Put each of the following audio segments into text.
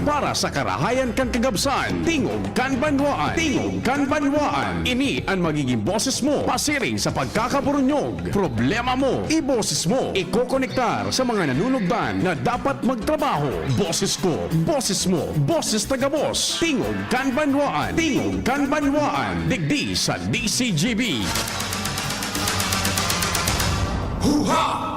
para sa karahayan kang kagabsan. Tingog kan banwaan. Tingog kan banwaan. Ini ang magiging boses mo pasiring sa pagkakaburunyog. Problema mo, iboses mo. Ikokonektar sa mga nanunugdan na dapat magtrabaho. Boses ko, boses mo, boses taga-boss. Tingog kan banwaan. Tingog kan banwaan. Digdi sa DCGB. Huha!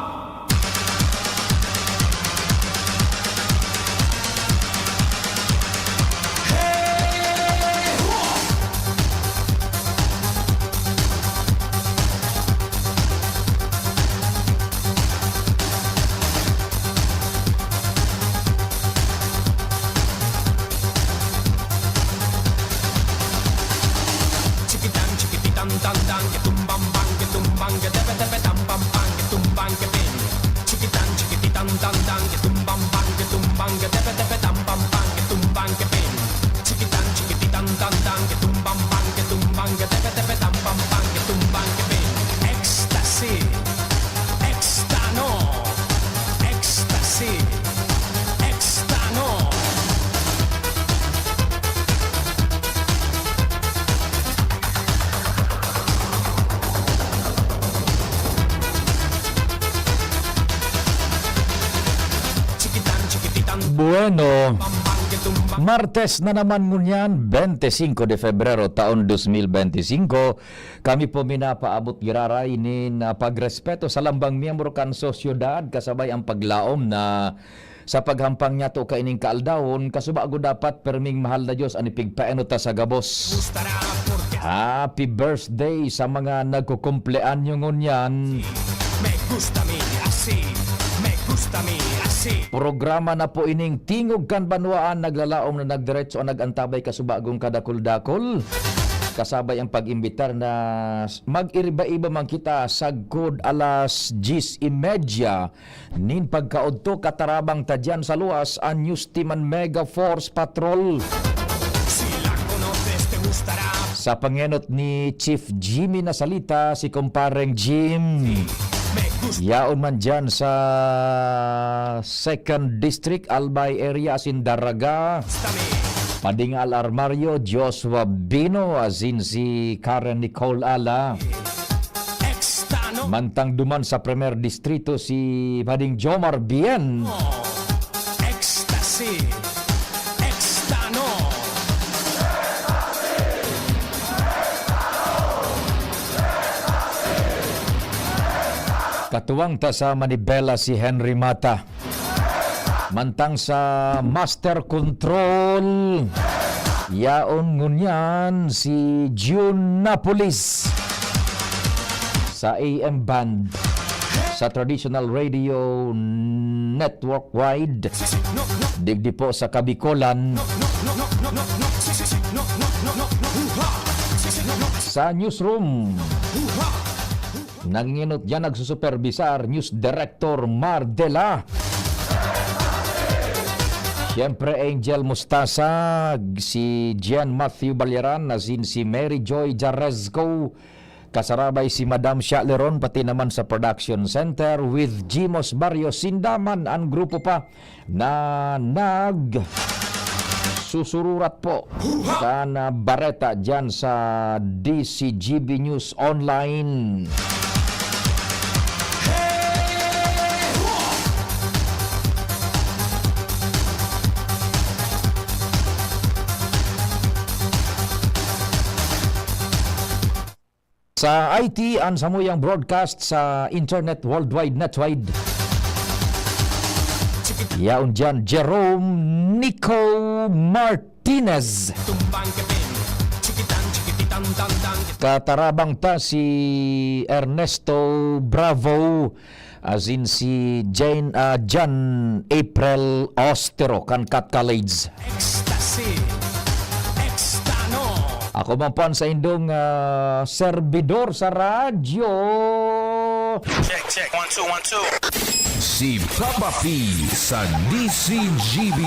Ecstasy, extano, ecstasy, extano. Bueno, Martes na naman ngunyan, 25 de Febrero taon 2025. Kami po minapaabot giraray ni na pagrespeto sa lambang miyembro kan sosyudad kasabay ang paglaom na sa paghampang niya to kaining kaaldawon kasubago dapat perming mahal na Diyos ani pigpaeno ta sa gabos. Happy birthday sa mga nagkukumpleanyo ngunyan. Me gusta mi así, me gusta mi así. Programa na po ining Tingog kan Banwaan, naglalaom na nagdiretso o nagantabay kasubagong kadakul-dakul. Kasabay ang pag-imbitar na mag-iriba-iba man kita sa good alas 10:30. Nin pagkaodto katarabang tadyan sa luwas ang News Team and Mega Force Patrol. Si la conoces te gustará. Sa pangenot ni Chief Jimmy Nasalita, si kumpareng Jim. Me gusta Yaon man dyan sa 2nd District, Albay area, Sindaraga. mi. Padingal Armario, Joshua Bino, azin si Karen Nicole Ala. Extano. Mantang duman sa Premier Distrito si Pading Jomar Bien. Ecstasy, extano. Katuwang ta sa Manibela si Henry Mata. Mantang sa Master Control, yaon ngunyan si June Napolis. Sa AM Band, sa Traditional Radio Network Wide, No, no, digdi po sa Kabikolan, no, no, no, no, no, no. Si, si, si. No, no, no, no, no. Huha. Si, si, no, no. sa Newsroom. Huha. Nanginginot dyan nagsusuperbisar News Director Mardela. Siyempre Angel Mustasa, si Gian Matthew Balyaran, nazin si Mary Joy Jarezco, kasarabay si Madam Shaleron, pati naman sa Production Center with Jimos Barrio Sindaman, ang grupo pa na susururat po sa bareta dyan sa DCGB News Online. Sa IT, ang samuyang broadcast sa internet worldwide netwide. Yaon dyan, Jerome Nico Martinez. Tumbang que ven. Chiquitan, chiquititan, tan, tan. Katarabang ta si Ernesto Bravo, azin si John April Ostero kan Cat College. Ecstasy, extano. Ako man po sa indong servidor sa radyo. Check, check. 1, 2, 1, 2. Si Papa P sa DCGB.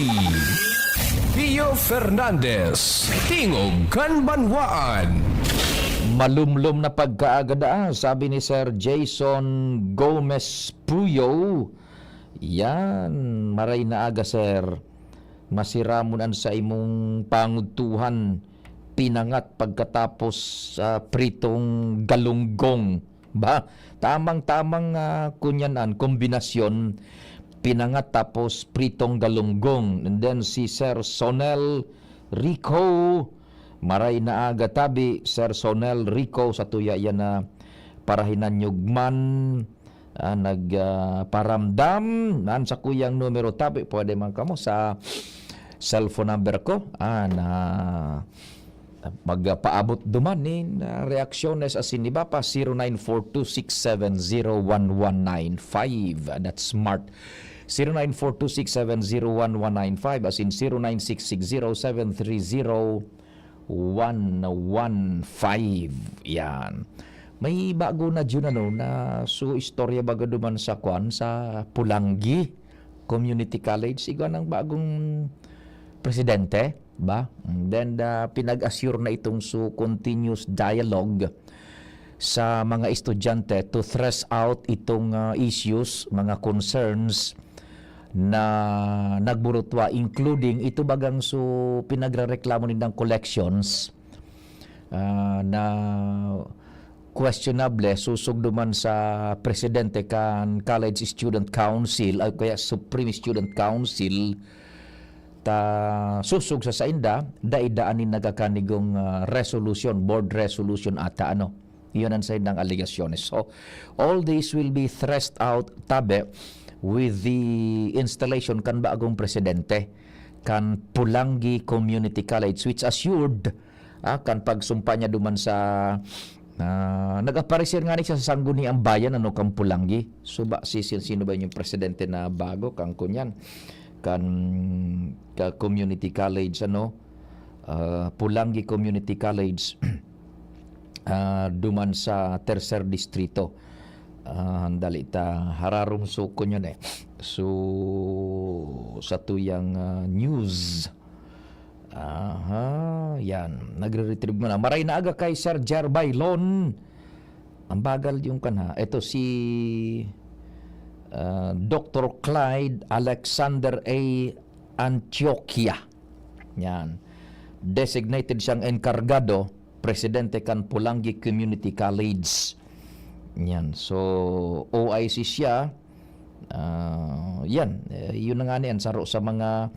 Pio Fernandez, Tingog kan Banwaan. Malumlum na pagkaagada, sabi ni Sir Jason Gomez Puyo. Yan, maray na aga, sir. masiramunan sa imong pangutuhan pinangat pagkatapos pritong galunggong ba, tamang-tamang kunyanan kombinasyon, pinangat tapos pritong galunggong. And then si Sir Sonel Rico, maray na aga tabi Sir Sonel Rico sa tuya yan na parahinan nyugman, nagparamdam nan sa kuyang numero tabi, pwede man kamo sa cellphone number ko na magpaabot duman ni reaksyones asin ni Bapa 0942670195. That's smart. 0942670195 asin 0966073015. Yan. May bago na dyan na so istorya baga duman sa kwan sa Pulangi Community College. Igwan ang bagong presidente ba? Then pinag-assure na itong so continuous dialogue sa mga estudyante to thresh out itong issues, mga concerns na nagburutwa, including ito bagang so pinagrereklamo nilang collections na questionable susog duman sa presidente kan College Student Council o kaya Supreme Student Council susog sa sainda daidaanin nagakanigong resolution, board resolution ata iyon ang saindang allegasyones. So all this will be threshed out tabe with the installation kan bagong presidente kan Pulangi Community College, which assured kan pagsumpa niya duman sa nag-aparecer nga ni siya sa sangguniang bayan kan Pulangi. So ba sino ba yung presidente na bago kang kunyan kan community college Pulangi Community College duman sa tercer distrito. Handali ta hararum so kunyan so sa tuyang news yan nagre-retrieve mo na maray na aga kay Sir Jer Bailon. Ang bagal yung ito si Dr. Clyde Alexander A. Antioquia. Yan. Designated siyang enkargado, presidente kan Pulangi Community College. Yan. So, OIC siya. Yan. Yun na nga niyan. Saro sa mga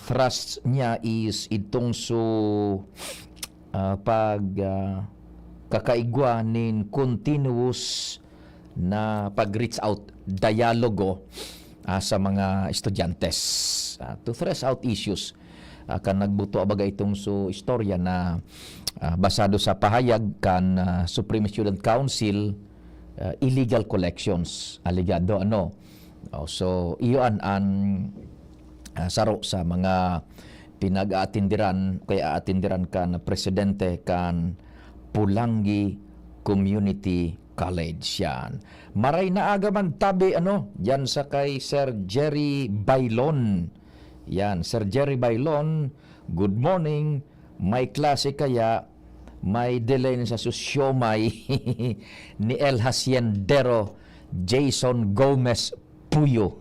thrust niya is itong so kakaigwa nin continuous na pag-reach out dialogo sa mga estudyantes to thresh out issues kan nagbuto abaga itong so istorya na basado sa pahayag kan Supreme Student Council illegal collections aligado so iyon ang saro sa mga pinag-aatindiran kaya aatindiran kan presidente kan Pulangi Community College. Yan. Maray na aga man tabi yan sa kay Sir Jerry Bailon. Yan, Sir Jerry Bailon, good morning. May klase kaya may delay sa susyomay ni El Haciendero Jason Gomez Puyo.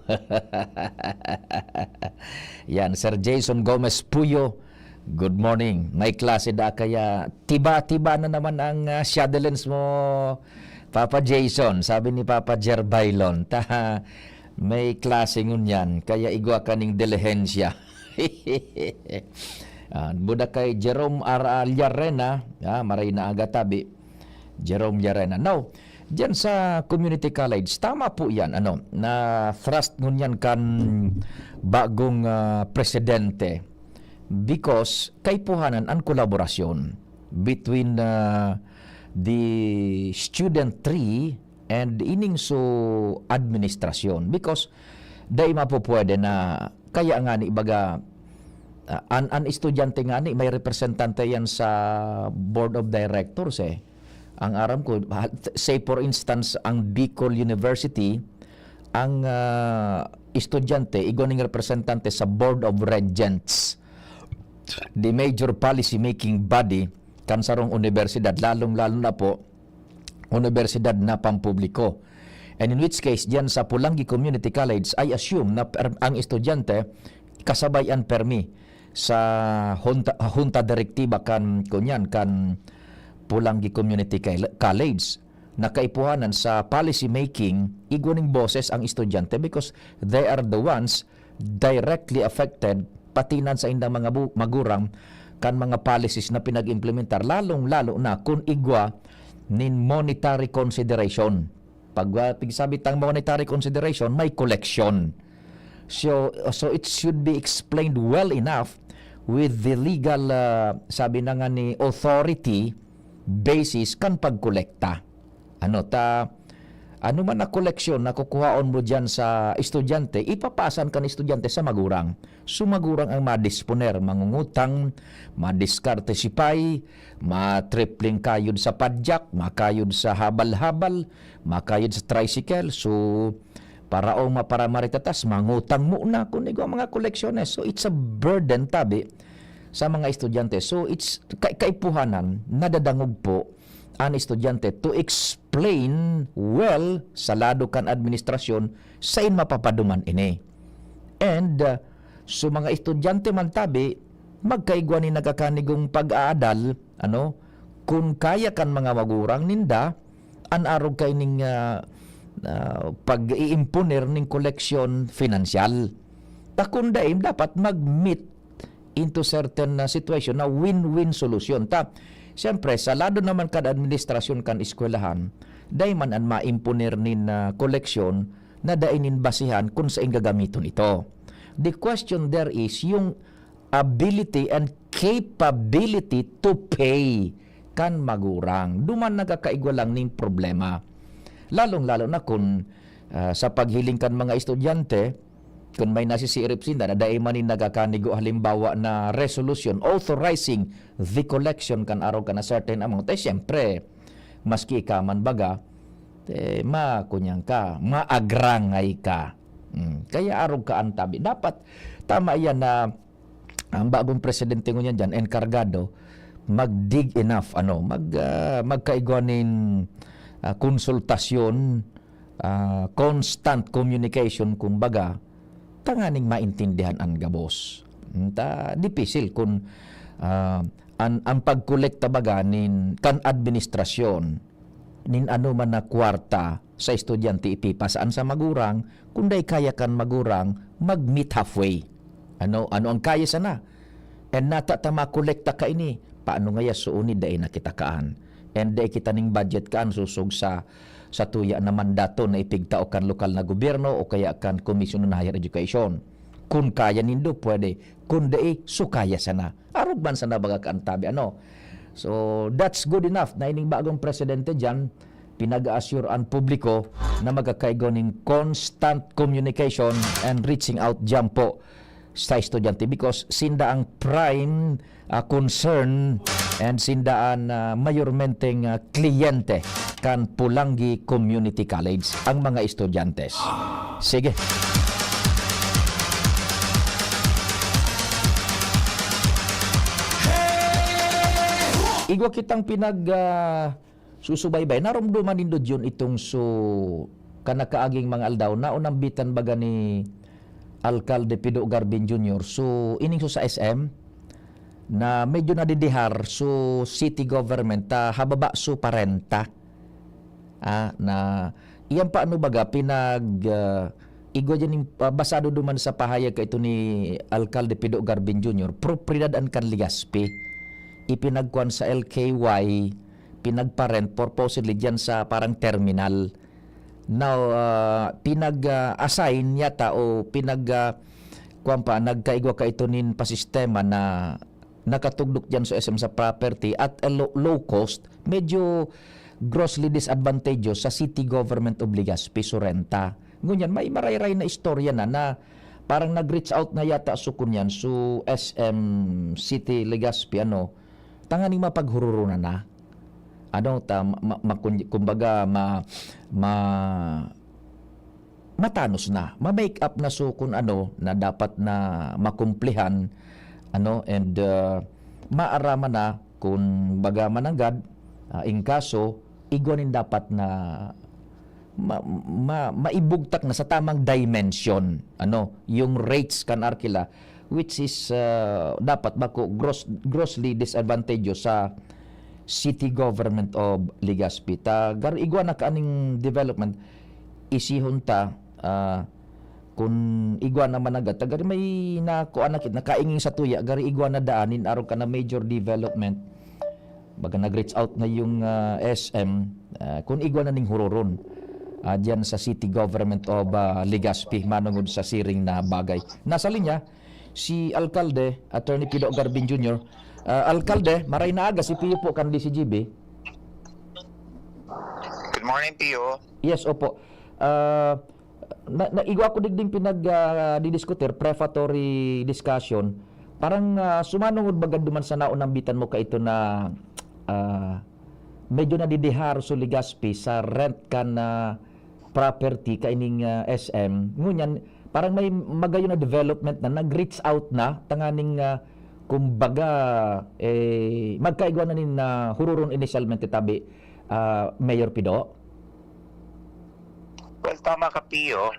Yan, Sir Jason Gomez Puyo. Good morning. May klase da kaya tiba-tiba na naman ang shadowlands mo, Papa Jason. Sabi ni Papa Jer Bailon, may klase ngunyan, kaya igwa kaning dilihensya. Buda kay Jerome R. Llarena, maray na aga tabi. Jerome Llarena. Now, dyan sa community college, tama po yan, na thrust ngunyan kan bagong presidente. Because kaipuhanan ang kolaborasyon between the student tree and ining so administrasyon. Because dahil mapupwede na kaya nga ni baga an estudyante nga ni may representante yan sa board of directors Ang aram ko, say for instance ang Bicol University, ang estudyante igoning representante sa board of regents, the major policy making body kan sarong universidad, lalong-lalo na po universidad na pampubliko. And in which case, diyan sa Pulangi Community College, I assume na ang estudyante kasabayan permi sa junta direktiba kan kunyan kan Pulangi Community College na kaipuhanan sa policy making igwaning boses ang estudyante because they are the ones directly affected patinan sa indang mga magurang kan mga policies na pinag-implementar lalong-lalo na kung igwa nin monetary consideration. Pag sabi tang monetary consideration, may collection. So it should be explained well enough with the legal sabi na nga ni authority basis kan pagkolekta. Ano man na koleksyon na kukuhaon mo dyan sa estudyante, ipapasan ka ni estudyante sa magurang. So magurang ang madisponer, mangungutang, madiskarte si pay, matripling kayod sa padyak, makayod sa habal-habal, makayod sa tricycle. So para o maparamaritas, mangutang muna kung ang mga koleksyones. So it's a burden tabi sa mga estudyante. So it's kaipuhanan, nadadangog po ang estudyante to explain well sa lado kan administrasyon sa in mapapaduman ini. And so mga estudyante man tabi magkaigwa ni nagakanigong pag-aadal kung kaya kan mga magurang ninda anarog kay ning pag-iimponer ning koleksyon financial. Takundaim dapat mag-meet into certain situation na win-win solution. Siyempre, sa lado naman kad administrasyon kan eskwelahan, day man ang maimponer nin koleksyon na dainin basihan kung saan gagamiton ito. The question there is yung ability and capability to pay kan magurang. Duman nagakaigwa lang ning problema. Lalong-lalo na kung sa paghiling kan mga estudyante, kung may nasisirip sinda na dahil manin nagakanigo halimbawa na resolution authorizing the collection kan araw ka na certain amount, siyempre, maski ka man baga, makunyang ka, maagrangay ka. Kaya araw ka antabi. Dapat, tama yan na ang bagong presidente ko niyan dyan, enkargado, mag-dig enough, magkaigwanin konsultasyon, constant communication, kumbaga, tanganing maintindihan ang gabos. Dipisil kung ang pagkolekta baga nin kan administrasyon nin ano man na kwarta sa estudyante ipipasaan sa magurang kunday kaya kan magurang mag-meet halfway. Ano ang kaya sana? And natatama kolekta ka ini. Paano ngaya suunid day na kita kaan? And day kita ning budget kaan susog sa tuya na mandato na ipigtao kan lokal na gobyerno o kaya kan Commission on Higher Education. Kung kaya nindo, pwede. Kung di, so kaya sana. Arog man sana baga kaantabi. So, that's good enough na ining bagong presidente dyan, pinag-assure ang publiko na magkakaigo ng constant communication and reaching out dyan po sa estudyante because sinda ang prime concern and sindaan mayormenteng kliyente kan Pulangi Community College ang mga estudyantes. Sige. Igwa kitang susubaybay. Narumduman nindod yun itong kanakaaging mga aldaw na unambitan baga ni Alcalde Pido Garbin Jr. So, ining sa SM na medyo nadidihar city government hababa parenta na iyan pa baga igwa dyan basado duman sa pahayag ito ni Alcalde Pido Garbin Jr. propriedad an kan Ligaspi ipinagkuan sa LKY pinagparent purposely dyan sa parang terminal. Now, pinag-assign yata o nagkaigwa ka ito nin pasistema na nakatugdok dyan sa SM sa property at a low cost, medyo grossly disadvantageous sa city government of Legazpi, renta. Ngunyan, may marayray na istorya na parang nag-reach out na yata kunyan SM City Legazpi, tanganing mapaghururuna na. Kumbaga, matanos na. Ma-make up na kung na dapat na makumplihan, and maarama na kung baga mananggad, in kaso, igwanin dapat na maibugtak na sa tamang dimension, yung rates kan arkila, which is dapat bako grossly disadvantageous sa city government of Legazpi. Gar igwa na kaaning development isihon ta kung igwa na managat gari may nakuan nakainging sa tuya gari igwa na daanin aron ka na major development baga nag-reach out na yung SM kung igwa na ning huroron diyan sa city government of Legazpi manungod sa siring na bagay. Nasa linya si Alkalde Attorney Pido Garbin Jr. Alkalde, maray na aga si Pio po kan DCGB. Good morning, Pio. Yes, opo. Igwa ko digding didiskutir prefatory discussion. Parang sumanungod bagad duman sa naunang bitan mo ka ito na medyo nadidihar sa Legazpi sa rent ka na property kaining SM. Ngunyan, parang may magayon na development na nag-reach out na tanganing kumbaga magkaigwa na nin hururon initialmente tabi Mayor Pido. Well, tama ka, Pio.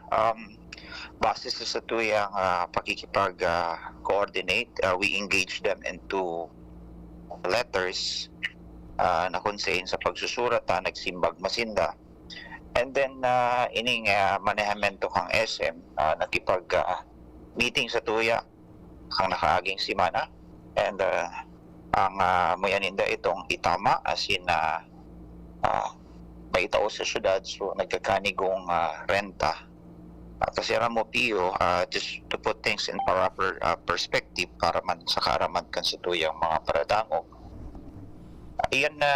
Base sa tuyang pakikipag-coordinate, we engage them into letters na konsehin sa pagsusurat nagsimbag masinda. And then, ining manehemento kang SM, nakipag-meeting sa tuya kang nakaaging simana. And ang mayaninda itong itama as in maitao sa syudad, so nagkakanigong renta. Kasi mo, Pio, just to put things in proper perspective para man sa kaaraman kan sa tuyang mga paradangog. Iyan na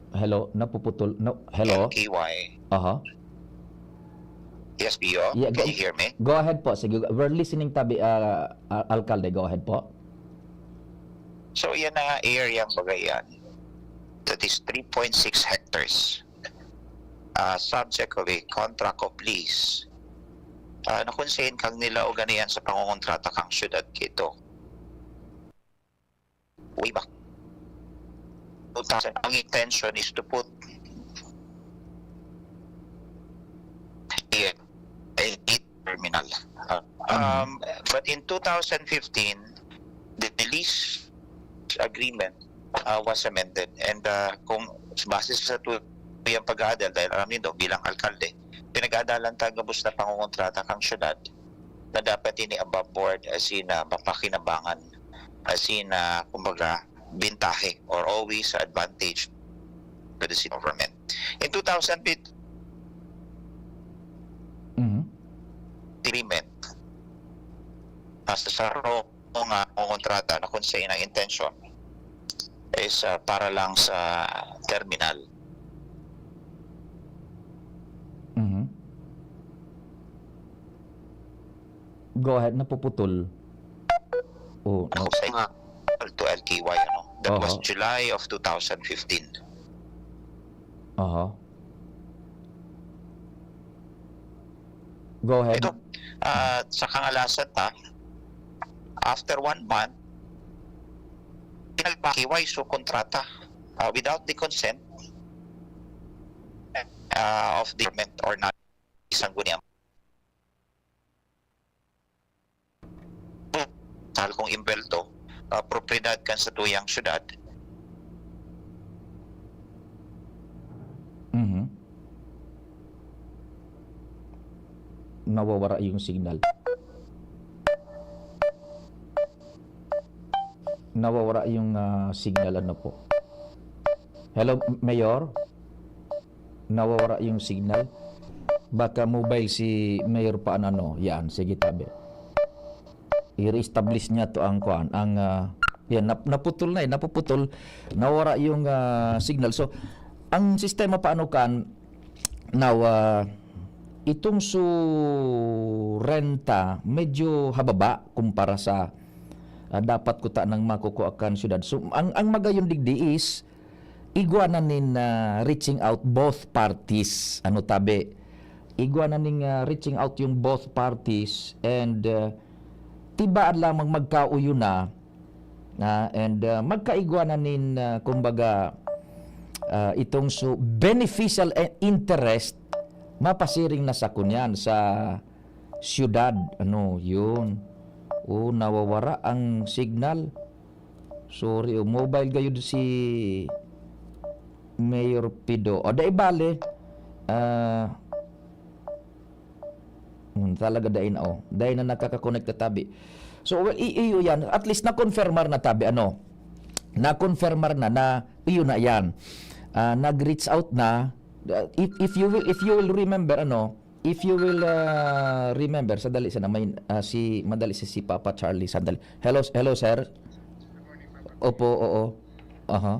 Hello, napuputol. No, hello. KY. Aha. Yes, Pio. Yeah, Can you hear me? Go ahead po. Sige, we're listening tabi Alkalde. Go ahead po. So, yan na area ang bagayan. That is 3.6 hectares. Subject of a contract of lease. Nakunsayin kang nila o ganiyan sa pangungontrata kang syudad kito. Way back. 2000, ang intention is to put a terminal. But in 2015, the lease agreement was amended, and kung base sa tuyang pag-aadal, dahil alam niyo bilang alkalde, pinag-aadalan tagabos na pangungontrata kang syudad na dapat ini above board as in mapakinabangan, as in kumbaga bintahe or always advantage for the city government. In 2015, agreement sa mga kontrata na kung sa'yo ang intention is para lang sa terminal. Go ahead, napuputol. Oh, no. Ako sa to LKY, that was July of 2015. Go ahead. Ito, sa kangalasan after 1 month, LKY so kontrata without the consent of the government or not isang guniam. Sal kong imbelto, propriedad kan sa tuyang syudad. Nawawara yung signal. Nawawara yung signal po. Hello, Mayor? Nawawara yung signal. Baka mobile si Mayor pa yan, sige tabi. I-reestablish niya to ang kuan, yan naputol na napuputol, nawara yung signal. So ang sistema paano kan now itong su renta medyo hababa kumpara sa dapat ko ta nang makukuha kan syudad. So ang magayon digdi is igwanan nin reaching out both parties tabi igwanan ning reaching out yung both parties and tibaan lamang magkauyo na and magkaigwanan nin kumbaga itong beneficial interest mapasiring na sa kunyan sa siyudad. Ano, yun. Nawawara ang signal. Sorry, mobile gayud si Mayor Pido. Dai bale. Talaga dai na Dai na nakaka-connect na tabi. So well, iyo yan. At least na-confirmar na tabi. Na-confirmar na iyo na yan. Nag-reach out na. If you will remember remember sandali sana may madali si Papa Charlie sandali. Hello sir. Opo, oo. Aha.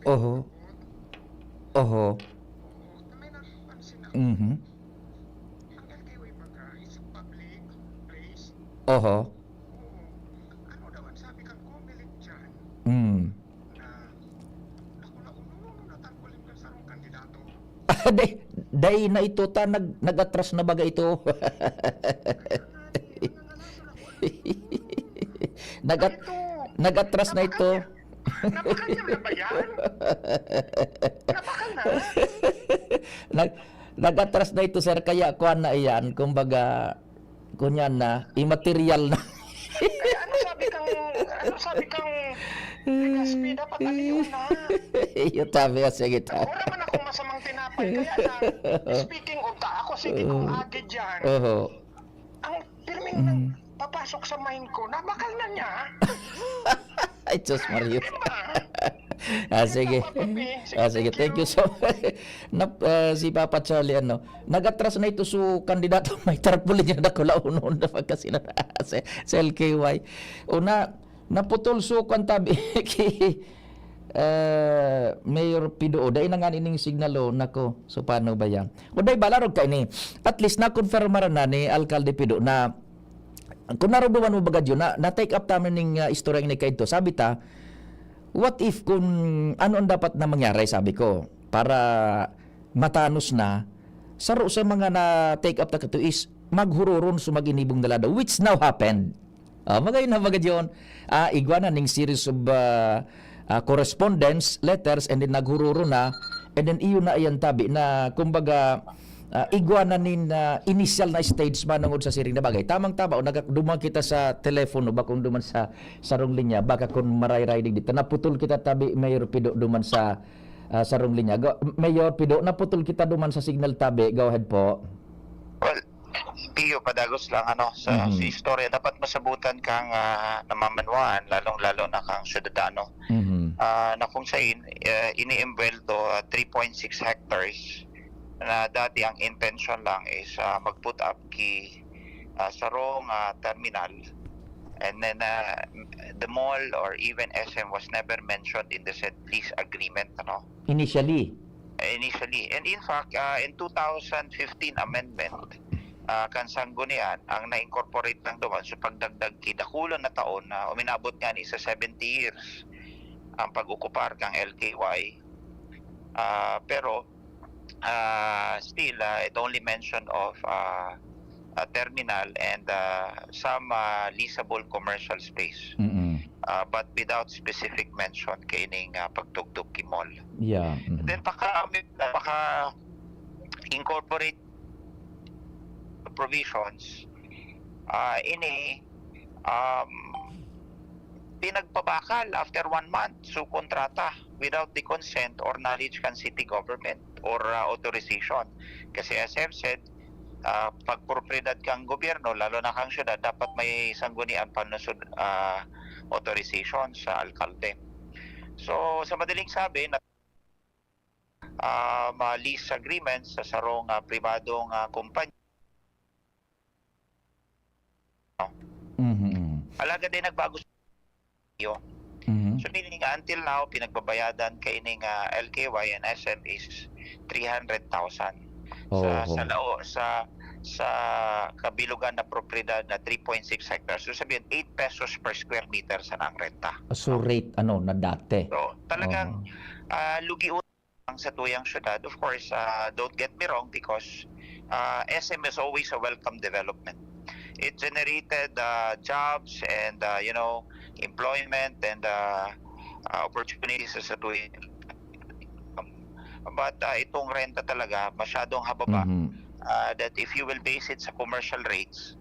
Oho. Oho. May napansin ako. Mhm. Ang LKY baga is public place. Oho. Ano daw ang sabi kang kumilit dyan Mm. na ako na ununo na tangkulin ka sa rong kandidato. Day na ito ta nag-atras na baga ito. Nag-atras na ito. Napakanya na ba yan? Napakal na? Nag-atras na ito sir kaya kuan na iyan kumbaga kunyan na immaterial na. Kaya ano sabi kang Gaspi, dapat aliyon na. Yung tabi ko sige ta. Wala man akong masamang tinapay. Kaya lang, speaking of ako, sige kong agi dyan. Oho. Ang pirming papasok sa mind ko, nabakal na niya. Ay, Diyos Mario. Diba? Sige. Sige, thank you so much. Si Papa Charlie, nag-atras na ito su kandidato may tarpulin niya na kulaon na pagkasi na sa LKY. Naputol su kantabi kay Mayor Pido. Dahil na nga ining signalo, nako, so paano ba yan? O dahil balarog ka ini, at least na-confirmaran na ni Alcalde Pido na kung narodoman mo bagad yun, na-take up tamin ng istorya ni Kaito. Sabi ta, what if kung ano ang dapat na mangyari, sabi ko, para matanos na, saro sa mga na-take up na kato is maghururon sa mag-inibong dalada, which now happened. Magayon na bagad yun. Igwana ning series of correspondence, letters, and then naghururo na, and then iyo na ayan tabi na, kumbaga, igwana nin initial na stage manungod sa siring na bagay. Tamang-tama, duman kita sa telepono, ba kung duman sa sarong linya, baka kung maray-riding dito, naputol kita tabi, Mayor Pido, duman sa sarong linya. Mayor Pido, naputol kita duman sa signal tabi, go ahead po. Well, Pio, padagos lang sa istorya, dapat masabutan kang namamanwaan, lalong-lalo na kang syudadano. Na kung saan ini-embelto 3.6 hectares na dati ang intention lang is mag-put up sa wrong terminal, and then the mall or even SM was never mentioned in the said lease agreement. Initially. And in fact, in 2015 amendment, kan sanggunian ang na-incorporate lang doon sa pagdagdag kidakulon na taon na uminabot nga ni sa 70 years ang pag-okupar kang LKY. Pero still, it only mentioned of a terminal and some leasable commercial space. But without specific mention kaining pagtugtog ki mall. Yeah. Then baka incorporate provisions pinagpabakal after 1 month so kontrata without the consent or knowledge kan city government or authorization. Kasi as I've said, pag propriedad kang gobyerno, lalo na kang syudad, dapat may sanggunian panusod authorization sa alkalde. So sa madaling sabi, lease agreements sa sarong pribadong kumpanya. Alaga din nagbago sa iyo. So meaning until now pinagbabayadan kay ning LKY and SM is 300,000 sa kabilugan na propriedad na 3.6 hectares. So sabihin 8 pesos per square meter sa nang renta. So rate na dati. So talagang lugi utang sa tuyang syudad. Of course, don't get me wrong, because SM is always a welcome development. It generated jobs and employment and opportunities sa tuwing. But itong renta talaga masyadong hababa that if you will base it sa commercial rates,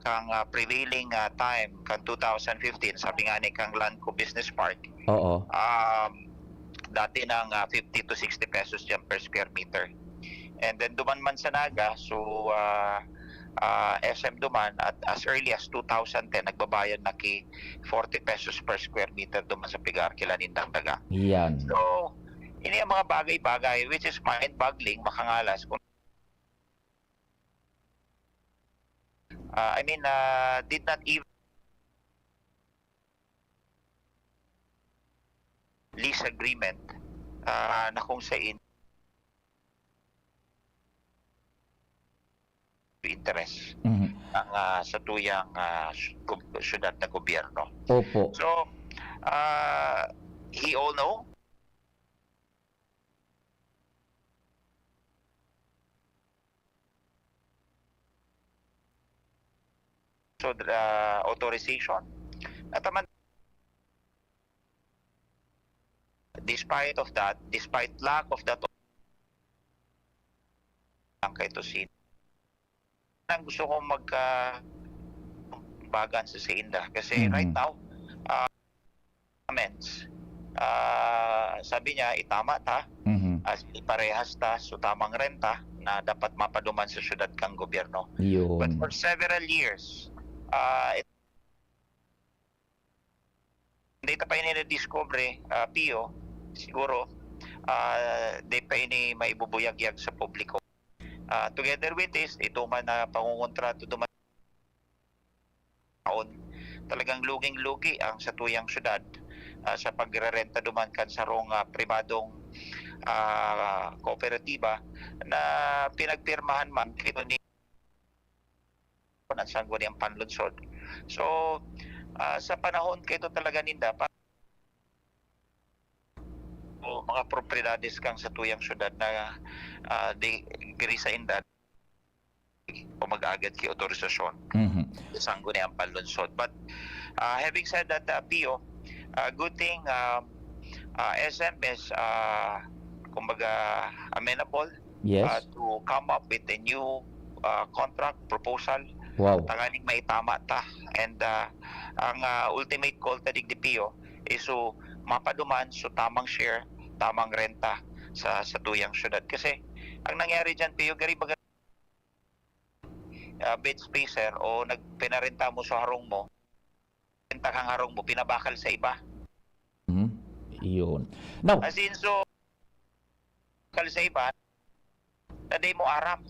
kang prevailing time kang 2015, sabi nga ni kang Landco Business Park, Oo. dati ng 50 to 60 pesos dyan per square meter. And then duman man sa Naga, so SM duman at as early as 2010 nagbabayad na ki 40 pesos per square meter duman sa Pigar kila Nindang Daga. Yan. So ini ang mga bagay-bagay which is mind-boggling, makangalas kung did not even lease agreement na kung saan interest Mhm. ng sa tuyang syudad na gobyerno. Opo. So, he all know so the authorization nataman despite lack of that ang kay Tosino ang gusto kong bagan sa Sinda kasi Mhm. right now comments sabi niya itama ta Mhm. as parehas ta so tamang renta na dapat mapaduman sa syudad kang gobyerno. But Yun. for several years hindi ta pa ini na-discover Pio siguro di pa ini maibubuyag-yag sa publiko. Together with this, ito man na pangungontrato duman taon, talagang luging-lugi ang sa tuyang syudad sa pagrerenta duman kan sa rong pribadong kooperatiba na pinagpirmahan man kito ni ang sangguniang panlunsod. So, sa panahon kito talaga ninda mga propriedades kang sa tuyang syudad na diri sa inda o mag-agad kay otorisasyon Mhm. sangguniang panlunsod. But having said that, Pio, good thing SM is kumbaga amenable Yes. to come up with a new contract proposal Wow. tanganing maitama ta and ang ultimate goal ta digdi Pio is so mapaduman so tamang share tamang renta sa tuyang syudad kasi ang nangyari diyan Pio gari baga bed spacer o nagpinarenta mo sa harong mo renta kang harong mo pinabakal sa iba Mhm. Yun. Now, as in so bakal sa iba na di mo aram.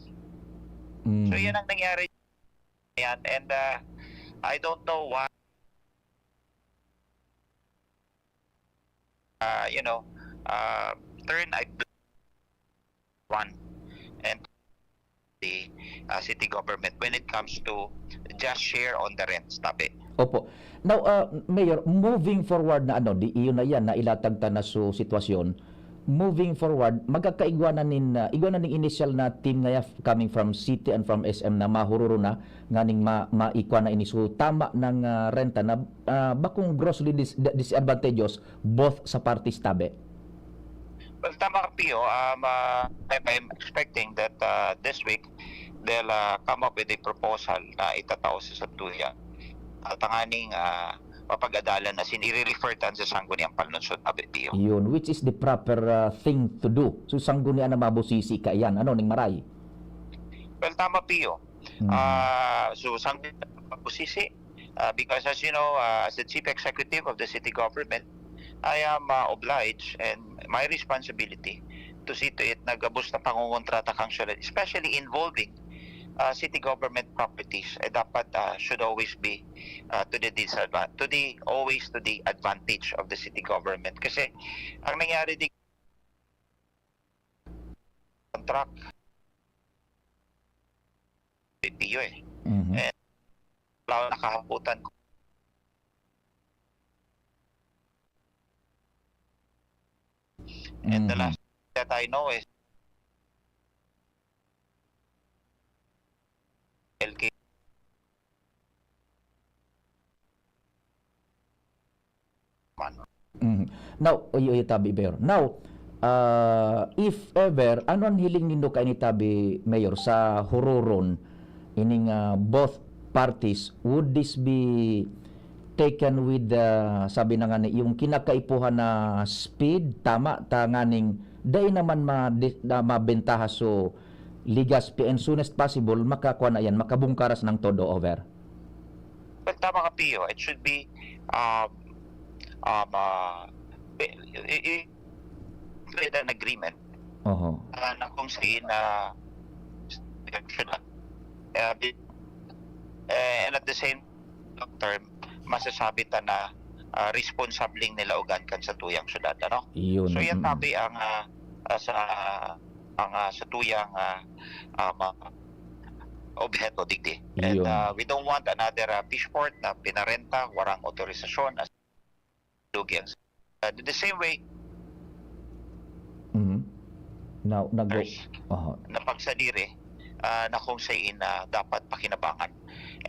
So mhm. yan ang nangyari yan and I don't know why turn I one and the city government when it comes to just share on the rents tabi. Opo. Now, Mayor, moving forward na di iyon na yan na ilatag ta na so sitwasyon. Moving forward, magkakaigwanan igwanan ning initial na team ngaya coming from city and from SM na mahururo na nganing maikwa na ini so tama ng renta na bakong grossly disadvantageous both sa parties tabi. Well, tama ka, Pio. I'm expecting that this week they'll come up with a proposal na itatao sa Satuya. Tanganing mapag-adalan na sinire-refer tan sa sangguniang panlunsod na Pio. Yun, which is the proper thing to do. So sanggunian na mabusisi ka yan. Ano, ning maray? Well, tama, Pio. Mhm. So sanggunian na mabusisi because as you know, as the chief executive of the city government, I am obliged and my responsibility to see to it na gabos na pangungontrata kang syudad, especially involving city government properties dapat should always be to the advantage of the city government kasi ang nangyari di contract BPO Mhm. wala nakahaputan and the Mhm. last that I know is LK man. Mhm. Now, tabi Mayor. Now, if ever, ano ang hiling nindo kay ni Tabi, Mayor, sa hururon ining both parties, would this be taken with sabi na nga ni, yung kinakaipuhan na speed, tama, tanganing, day naman mabentaha so Ligaspi and soonest possible, makakuha na yan, makabungkaras ng todo, over. Well, tama ka, Pio. It should be with an agreement Oho. na kung saan and at the same term masasabi ta na responsabling nilaugan kan sa tuyang syudad, ano? Yun. So yan tabi ang sa tuyang objeto digdi. And Yun. we don't want another fishport na pinarenta warang otorisasyon as lugyang. The same way Mhm. Now, nag-go. there's Oho. na pagsadiri na kung saan dapat pakinabangan.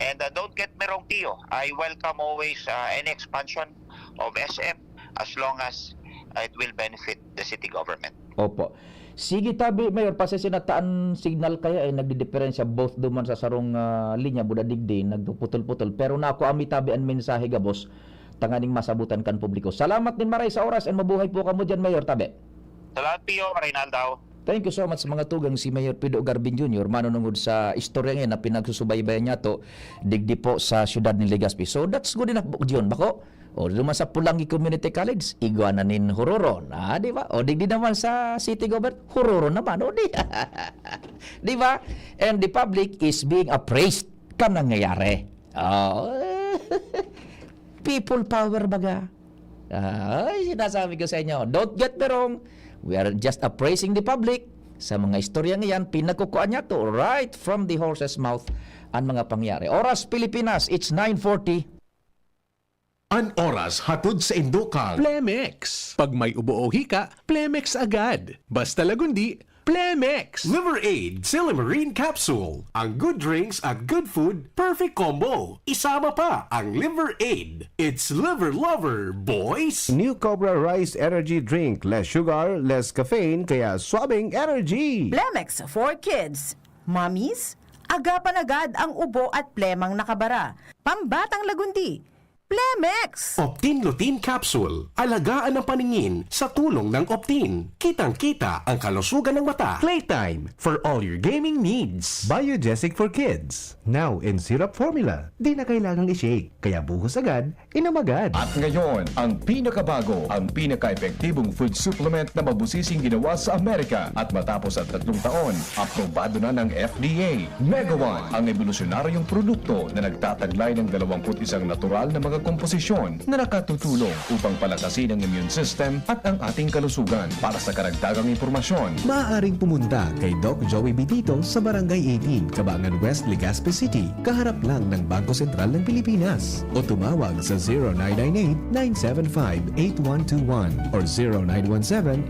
And don't get me wrong, Tio. I welcome always any expansion of SM as long as it will benefit the city government. Opo. Sige Tabi, Mayor, pasisinataan signal kaya ay nagdidiferensya both duman sa sarong linya buda digdi, nagputol-putol. Pero na ako ami Tabi ang mensahe gabos, tanganing masabutan kan publiko. Salamat din maray sa oras and mabuhay po kamo dyan, Mayor Tabi. Salamat, Pio. Reynaldo. Thank you so much sa mga tugang si Mayor Pido Garbin Jr. manunungod sa istorya ngayon na pinagsusubaybayan niya to digdi po sa siyudad ni Legazpi. So that's good enough Diyon bako. O duman sa Pulangi Community College, iguananin hururon. Di ba? O digdi naman sa City Government, hururon naman. O di. Di ba? And the public is being appraised kan nangyayari. People power baga. Ay, sinasabi ko sa inyo, don't get me wrong. We are just appraising the public sa mga istorya ngayon, pinagkukuha niya to right from the horse's mouth ang mga pangyari. Oras Pilipinas, it's 9:40. An oras hatod sa Indokal. Plemex. Pag may ubo o hika, Plemex agad. Basta lagundi, Plemex. Liver Aid Silimarine Capsule. Ang good drinks at good food, perfect combo. Isama pa ang Liver Aid. It's liver lover, boys! New Cobra Rice Energy Drink. Less sugar, less caffeine, kaya swabing energy. Plemex for kids. Mommies, agapan agad ang ubo at plemang nakabara. Pambatang lagundi. Plemex! Optin Lutein Capsule. Alagaan ang paningin sa tulong ng Optin. Kitang-kita ang kalusugan ng mata. Playtime for all your gaming needs. Biogesic for kids. Now in syrup formula. Di na kailangang i-shake. Kaya buhos agad, inom agad. At ngayon, ang pinakabago, ang pinaka-epektibong food supplement na mabusising ginawa sa Amerika at matapos at 3 taon, aprobado na ng FDA. Mega One, ang evolusyonaryong produkto na nagtataglay ng 21 natural na mga komposisyon na nakatutulong upang palakasin ang immune system at ang ating kalusugan. Para sa karagdagang impormasyon, Maaaring pumunta kay Doc Joey Bitito sa Barangay 18, Cabangan West, Legazpi City, kaharap lang ng Bangko Sentral ng Pilipinas. O tumawag sa 0998-975-8121 or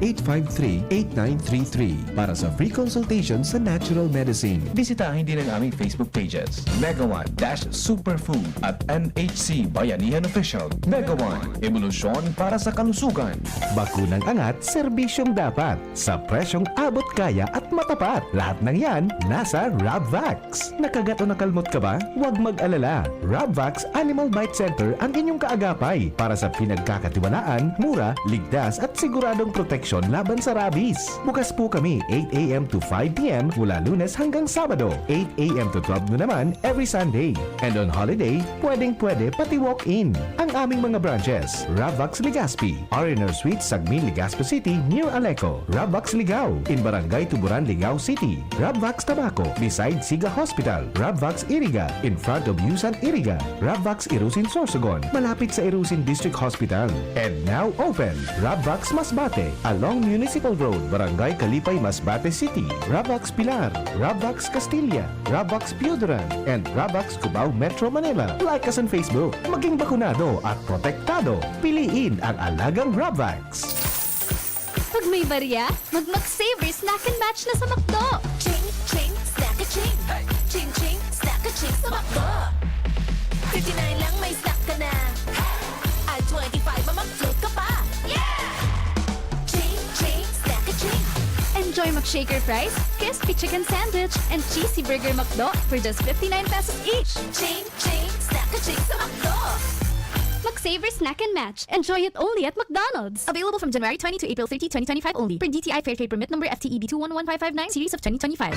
0917-853-8933 para sa free consultation sa natural medicine. bisitahin din ang aming Facebook pages, Mega One Superfood at NHC Bayanihan Official. Mega One, evolusyon para sa kalusugan. Bakunang angat, serbisyong dapat. Sa presyong abot kaya at matapat. Lahat ng yan, nasa Rabvax. Nakagat o nakalmot ka ba? Huwag mag-alala. Rabvax Animal Bite Center ang inyong kaagapay para sa pinagkakatiwalaan, mura, ligtas at siguradong proteksyon laban sa rabies. Bukas po kami 8 a.m. to 5 p.m. mula Lunes hanggang Sabado. 8 a.m. to 12 noon naman every Sunday. And on holiday, pwedeng-pwede pati walk-in. Ang aming mga branches, Rabvax Legazpi, R&R Suite, Sagmin, Legazpi City, near Aleco. Rabvax Ligao, in Barangay Tuburan, Ligao City. Rabvax Tabaco, beside Siga Hospital. Rabvax Iriga, in front of Yusan Iriga. Rabvax Irusin Sorsogon, malapit sa Irusin District Hospital. And now open, Rabvax Masbate, along Municipal Road, Barangay Kalipay, Masbate City. Rabvax Pilar, Rabvax Castilla, Rabvax Piudaran, and Rabvax Cubao Metro Manila. Like us on Facebook. Maging bakunado at protektado. Piliin ang alagang Rabvax. Pag may barya, mag-McSavory Snack and Match na sa McDo. Ching, ching, snack a ching. Ching, ching, snack a ching sa McDo. 59 lang may snack ka na. At 25 mamag-float ka pa. Yeah! Ching, ching, snack Enjoy McShaker fries, crispy chicken sandwich, and cheesy burger McDo for just 59 pesos each. Ching, ching, snack-a-ching sa McDo! McSaver Snack and Match. Enjoy it only at McDonald's. Available from January 20 to April 30, 2025 only. Per DTI Fair Trade Permit number FTEB 211559 series of 2025.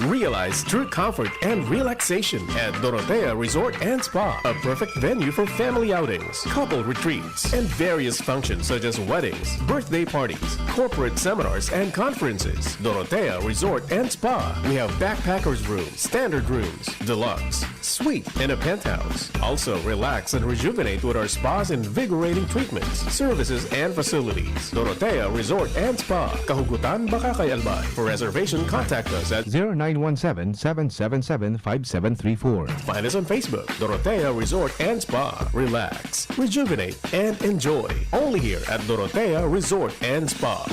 Realize true comfort and relaxation at Dorotea Resort and Spa, a perfect venue for family outings, couple retreats, and various functions such as weddings, birthday parties, corporate seminars, and conferences. Dorotea Resort and Spa. We have backpackers rooms, standard rooms, deluxe, suite, and a penthouse. Also, relax and rejuvenate with our spa's invigorating treatments, services, and facilities. Dorotea Resort and Spa, Kahugutan, Bakakay, Albay. For reservation, contact us at 0917-777-5734. Find us on Facebook, Dorotea Resort and Spa. Relax, rejuvenate, and enjoy. Only here at Dorotea Resort and Spa.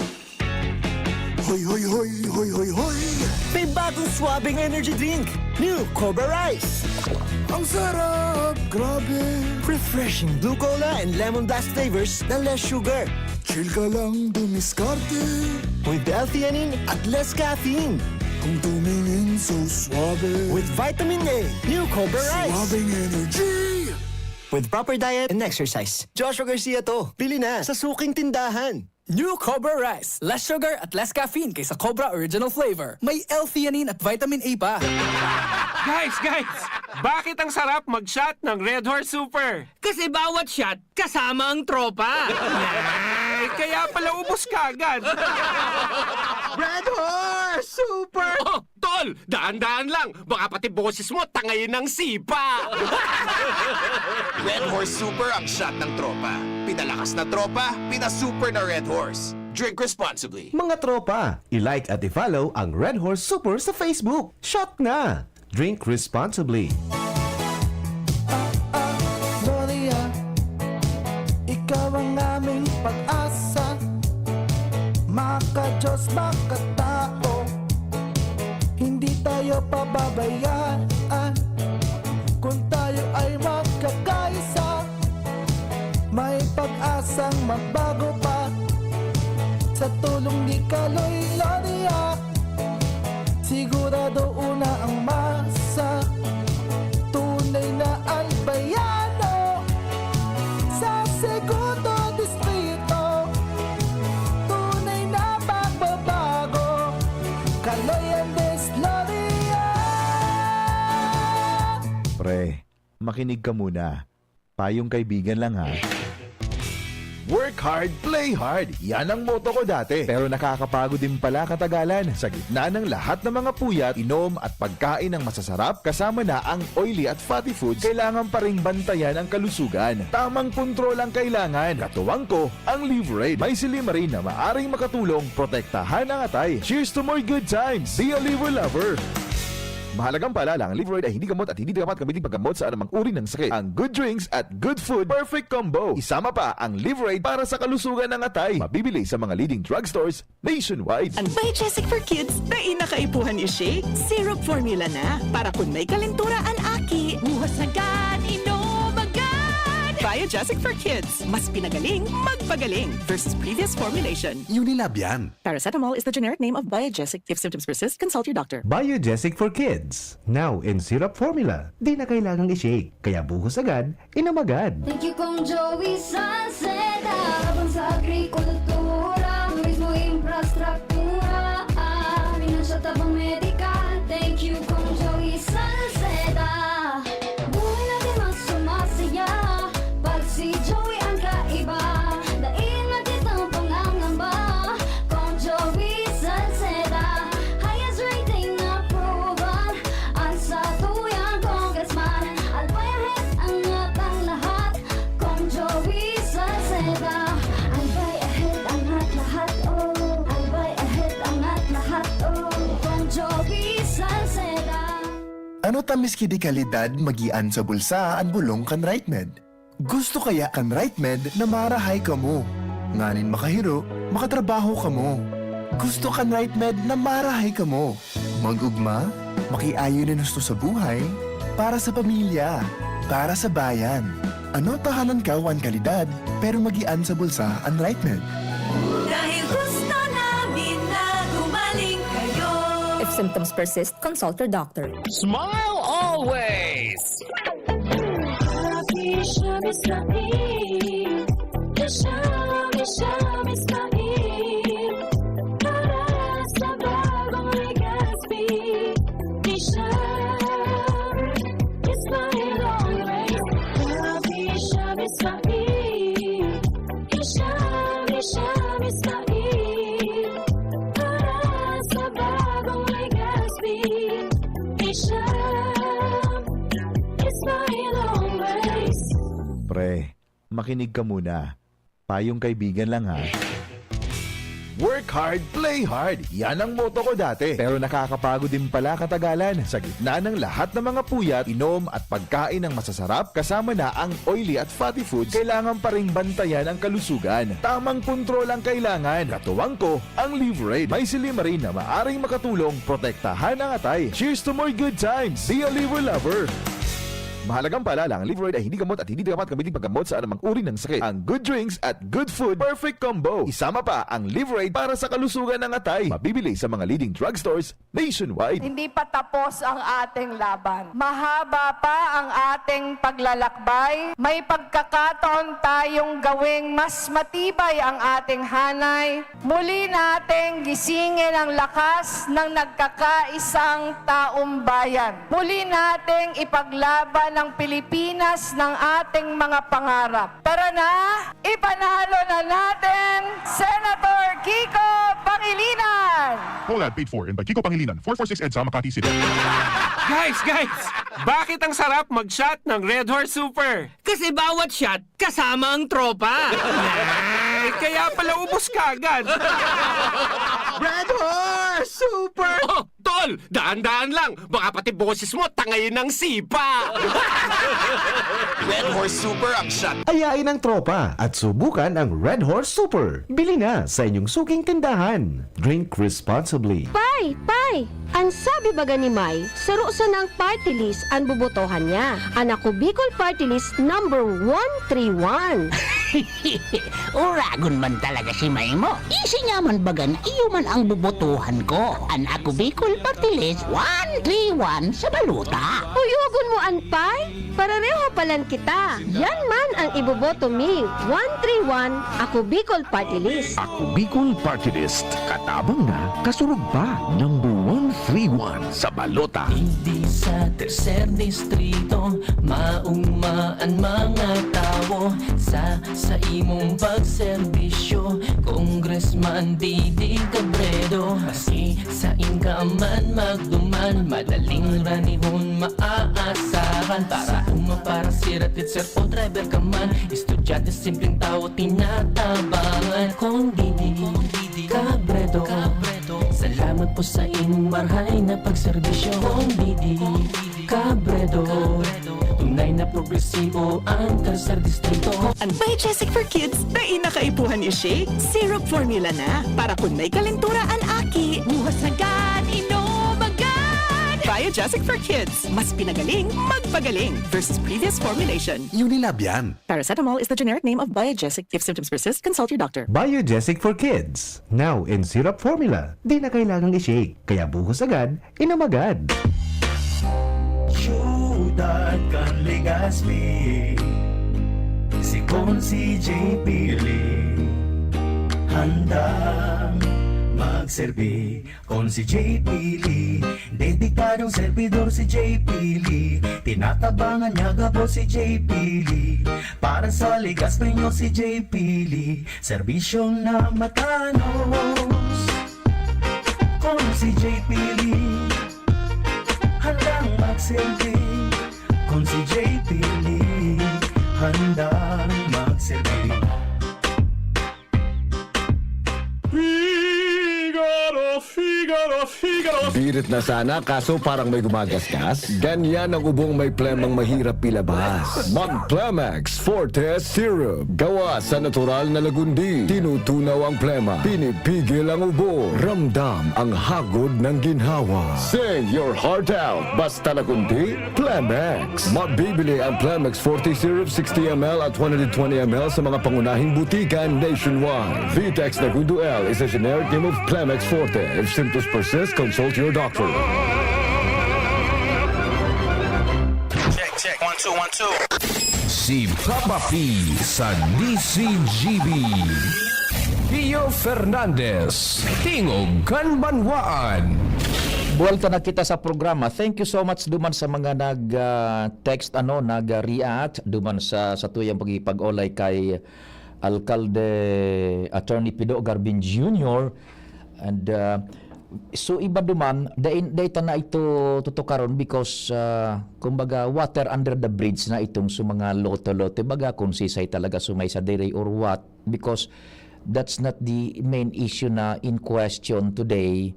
Hoy, hoy, hoy, hoy, hoy, hoy! May bagong swabing energy drink! New Cobra Rice! Ang sarap! Grabe! Refreshing blue cola and lemon blast flavors na less sugar. Chill ka lang dumiskarte. With L-theanine at less caffeine. Kung tumingin so suave. With vitamin A, New Cobra Rice! Swabing energy! With proper diet and exercise. Joshua Garcia to. Bili na sa suking tindahan. New Cobra Rice. Less sugar at less caffeine kaysa Cobra Original Flavor. May L-theanine at vitamin A pa. Guys! Bakit ang sarap mag-shot ng Red Horse Super? Kasi bawat shot, kasama ang tropa. Ay, kaya pala ubos ka agad. Red Horse Super! Oh, tol! Daan-daan lang. Baka pati boses mo tangayin ng sipa. Red Horse Super ang shot ng tropa. Pinalakas na tropa, pinasuper na Red Horse. Drink responsibly. Mga tropa, i-like at i-follow ang Red Horse Super sa Facebook. Shot na! Drink responsibly. Gloria, ikaw ang aming pag-asa. Maka-Diyos, maka-tao. Hindi tayo pababayaan. Kung tayo ay magkakaisa, may pag-asang magbago pa. Sa tulong ni Kaloy Gloria, sigurado una ang masa. Tunay na albayano sa segundo distrito. Tunay na pagbabago, Kaloy and Gloria. Pre, makinig ka muna. Payong kaibigan lang ha. Work hard, play hard. Yan ang motto ko dati. Pero nakakapagod din pala katagalan. Sa gitna ng lahat ng mga puyat, inom at pagkain ng masasarap, kasama na ang oily at fatty foods, kailangan pa ring bantayan ang kalusugan. Tamang kontrol ang kailangan. Katuwang ko, ang Liverade. May silimarin na maaring makatulong protektahan ang atay. Cheers to more good times. Be a liver lover. Mahalagang paalala, ang Liverade ay hindi gamot at hindi dapat gamitin paggamot sa anumang uri ng sakit. Ang good drinks at good food, perfect combo. Isama pa ang Liverade para sa kalusugan ng atay. Mabibili sa mga leading drugstores nationwide. Ang Biogesic for Kids na inakaipuhan ni Shake, syrup formula na para kung may kalentura ang aki. Buhos agad, inom agad! Biogesic for Kids. Mas pinagaling, magpagaling versus previous formulation. Unilab yan. Paracetamol is the generic name of Biogesic. If symptoms persist, consult your doctor. Biogesic for Kids. Now in syrup formula. Di na kailangang i-shake. Kaya buhos agad, inom agad. Thank you Kong Joey Salceda. Habang sa agrikultura, turismo, infrastruktura, finansya, tabang medikal. Thank you Kong Joey Salceda. Buhay natin mas sumasaya pag si Joey ang kaiba. Daig natin ang pangangamba. Kong Joey Salceda, highest rating approval. Ang sa tuyang congressman, albayahit ang atang lahat. Kong Joey Salceda, albay ahead ang lahat, oh. Albay ahead ang lahat, oh. Kong Joey Salceda. Ano tamis kidi kalidad magian sa bulsa ang bulong kan RightMed? Gusto kaya kan RightMed na marahay ka mo. Nganin makahiro, makatrabaho ka mo. Gusto kan RightMed na marahay ka mo. Magugma, makiayo na gusto sa buhay, para sa pamilya, para sa bayan. Ano tahanan ka wan kalidad, pero magian sa bulsa ang RightMed? Dahil gusto namin na gumaling symptoms persist, consult your doctor. Smile always! Pre, makinig ka muna. Payong kaibigan lang ha. Work hard, play hard. Yan ang motto ko dati. Pero nakakapagod din pala katagalan. Sa gitna ng lahat ng mga puyat, inom at pagkain ng masasarap, kasama na ang oily at fatty foods, kailangan pa ring bantayan ang kalusugan. Tamang kontrol ang kailangan. Katuwang ko, ang Liverade. May silimarin na maaring makatulong protektahan ang atay. Cheers to more good times. Be a liver lover. Mahalagang paalala, ang Liverade ay hindi gamot at hindi dapat gamitin paggamot sa anumang uri ng sakit. Ang good drinks at good food, perfect combo. Isama pa ang Liverade para sa kalusugan ng atay. Mabibili sa mga leading drugstores nationwide. Hindi pa tapos ang ating laban. Mahaba pa ang ating paglalakbay. May pagkakataon tayong gawing mas matibay ang ating hanay. Muli nating gisingin ang lakas ng nagkakaisang taong bayan. Muli nating ipaglaban ng Pilipinas ng ating mga pangarap. Tara na, ipanalo na natin Senator Kiko Pangilinan! Whole ad paid for and by Kiko Pangilinan, 446 EDSA, Makati City. Guys! Bakit ang sarap mag-shot ng Red Horse Super? Kasi bawat shot, kasama ang tropa. Ay, kaya pala ubos kagad. Red Horse Super! Oh, tol! Daan-daan lang. Baka pati boses mo tangayin ng sipa. Red Horse Super ang shot. Ayain ang tropa at subukan ang Red Horse Super. Bili na sa inyong suking tindahan. Drink responsibly. Pai! Ang sabi baga ni May, sarusan ng party list ang bubotohan niya. Anak ko Bicol Party List number 131. Uragon man talaga si May mo. Isi nga man baga na iyo man ang bubotohan ko. Anak ko Bicol Party List 131 sa baluta. Uyugon mo an Pai? Parareho palan kita. Yan man ang iboboto mi. 131, ako Bicol Party List. Ako Bicol Party List. Katabang na, kasurog pa. Number 131 sa balota. Hindi sa tercer distrito maugmaan mga tao sa imong pagserbisyo. Congressman Didi Cabredo, maski sa inkaman magduman, madaling ranihon maaasahan. Para sirat sir o driver ka man, estudyante simpleng tao tinatabangan. Kung Didi Cabredo, salamat po sa inyong marhay na pagserbisyo. Kung Didi Cabredo, tunay na progresibo ang tercer distrito. Ang Biogesic for Kids na inakaipuhan ni Shake, syrup formula na para kung may kalentura ang aki. Buhos agad, inom agad! Biogesic for Kids, mas pinagaling, magpagaling versus previous formulation. Unilab yan. Paracetamol is the generic name of Biogesic. If symptoms persist, consult your doctor. Biogesic for Kids. Now in syrup formula. Di na kailangang i-shake. Kaya buhos agad, inom agad. Syudad kan Legazpi, si Consi J. Pili, handang magserbi. Consi J. Pili, dedikadong servidor si J. Pili, tinatabangan niya gabo si J. Pili, para sa Legazpi nyo si J. Pili, serbisyong na matanos. Consi J. Pili, handang magsilbi. Kung si JP Lee, handang magsilbi. Figaro. Birit na sana kaso parang may gumagasgas. Ganyan ang ubong may plemang mahirap ilabas. Mag-Plemex Forte Syrup. Gawa sa natural na lagundi. Tinutunaw ang plema. Pinipigil ang ubo. Ramdam ang hagod ng ginhawa. Sing your heart out. Basta lagundi, Plemex. Mabibili ang Plemex Forte Syrup 60ml at 120ml sa mga pangunahing butikan nationwide. Vitex Nagundo L is a generic name of Plemex Forte. If symptoms persist, consult consult your doctor. Check, 1, 2, 1, 2. Si Papa P sa DCGB. Pio Fernandez, Tingog Kanbanwaan. Buwalta na kita sa programa. Thank you so much duman sa mga nag-text, nag-react duman sa tuyang pagipag-olay kay Alcalde Attorney Pido Garbin Jr. And so iba duman, data na ito tutukaron because kumbaga water under the bridge na itong sa mga lote-lote. Baga kung sisay talaga sumay sa dere or what, because that's not the main issue na in question today,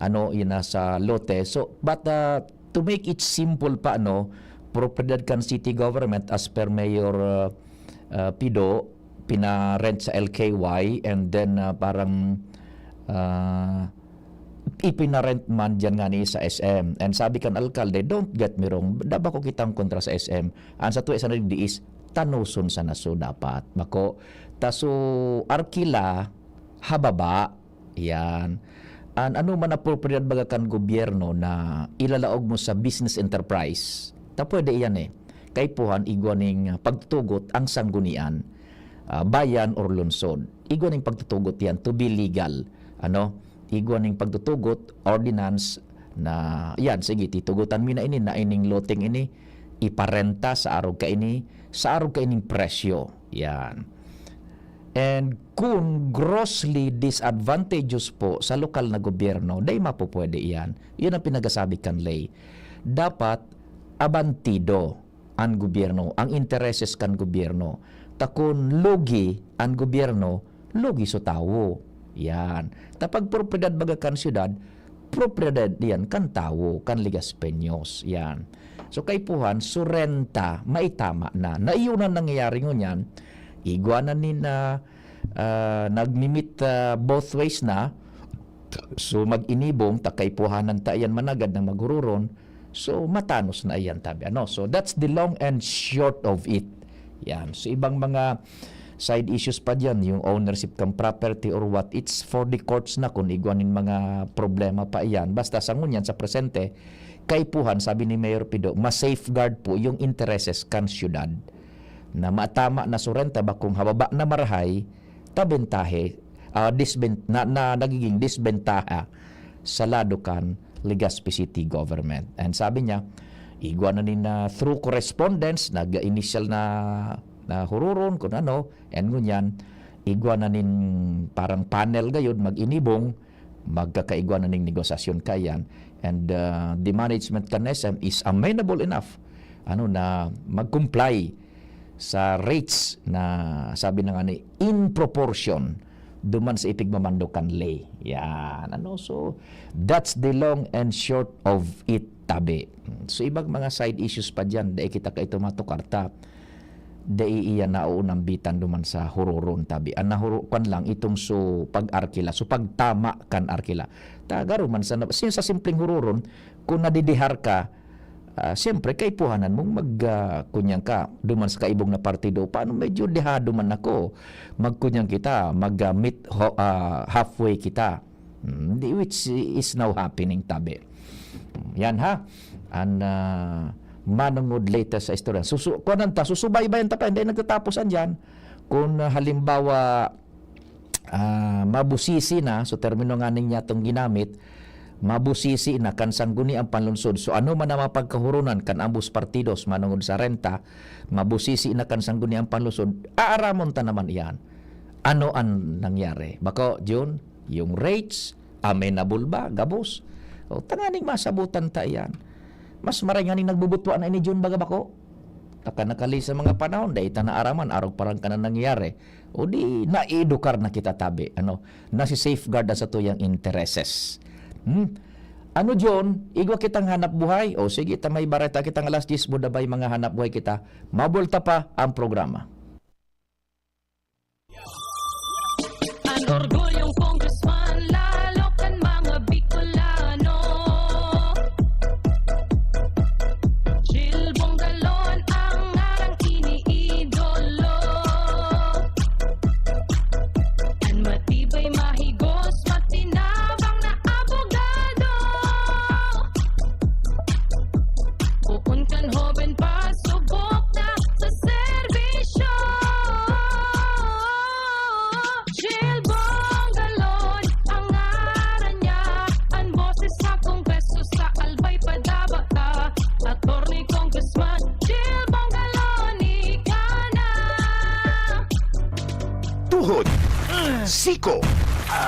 yun na sa lote. So, but to make it simple pa, propriedad kan city government as per Mayor Pido, pina-rent sa LKY and then parang ipina-rent man dyan nga ni sa SM. And sabi kan alkalde, don't get me wrong, daba ko kitang kontra sa SM. Ang sa tuwa sa nalindi is, tanuson sa naso dapat. Mako, taso arkila, hababa, yan. Ano man na propriedad baga kan gobyerno na ilalaog mo sa business enterprise, ta pwede yan Kaipuhan, igwaning pagtutugot ang sanggunian, bayan or lungsod. Igwaning pagtutugot yan to be legal. Igwaning pagtutugot, ordinance na, yan, sige, titugutan mi na ining loting ini, iparenta sa araw ka ining presyo. Yan. And kung grossly disadvantageous po sa lokal na gobyerno, day mapupwede yan. Yun ang pinagasabi kan lay. Dapat abantido ang gobyerno, ang intereses kan gobyerno. Takun lugi ang gobyerno, lugi so tawo. Yan. Tapag propriedad baga kan syudad, propriedad yan kan tawo, kan ligas penyos. Yan. So kaipuhan, surrenta, maitama na. Naiyunan nangyayari ngunyan, iguanan ni na nagmimit both ways na. So mag-inibong, takaipuhanan ta yan managad na maghururon. So matanos na yan tabi. So that's the long and short of it. Yan. So ibang mga side issues pa dyan, yung ownership ng property or what, it's for the courts na kung iguanin mga problema pa yan. Basta sa ngunyan sa presente, kaipuhan, sabi ni Mayor Pido, ma-safeguard po yung intereses kan syudad na matama na surrenta ba kung hababa na marahay, tabentahe, nagiging disbentaha sa lado kan Legazpi City Government. And sabi niya, igwa na through correspondence, nag-initial na hururon kung and ngunyan, igwa na parang panel gayon, mag-inibong, magkakaigwa na negosasyon kayan. And the management kan SM is amenable enough na mag-comply sa rates na sabi na nga ni in proportion duman sa ipigmamandokan lay. Yan. So that's the long and short of it tabi. So ibang mga side issues pa dyan, dahil kita ka ito matukarta, dahil iyan na unang bitan duman sa hururon tabi. Ang nahurukan lang itong so pag-arkila, so pagtama kan arkila. Tagaro man sa simpleng hururon, kung nadidihar ka, siyempre, kaipuhanan mong magkunyang ka duman sa kaibong na partido. Paano medyo dehado man ako? Magkunyang kita, mag-meet halfway kita. Which is now happening, tabi. Yan ha. And manungod later sa istorya. Susubay-bayan tayo. Hindi nagtatapusan dyan. Kung halimbawa mabusisi na, so termino nga niya itong ginamit, mabusisi na kan sangguni ang panlunsod. So ano man na mapagkahurunan kan ambos partidos manungod sa renta, mabusisi na kan sangguni ang panlunsod, aaramon ta naman iyan. Ano ang nangyari? Bako, June, yung rates, amenable ba? Gabos? O tanganing masabutan ta iyan. Mas maray nga nagbubutwaan na ni June baga bako. Taka nakali sa mga panahon, dahil ta na araman, arog parang ka na nangyari. O di, naedukar na kita tabi. Nasi-safeguard na sa tuyang intereses. John, igwa kitang hanap buhay? O sige, may bareta kitang alas 10 mo dabay mga hanap buhay kita. Mabulta pa ang programa. Ang orgulyong congressman, lalo kan mga Bicolano. Jill Bongalon ang arang iniidolo. Ang matibay mahigos, matinabang na abogado. tuhod. Siko.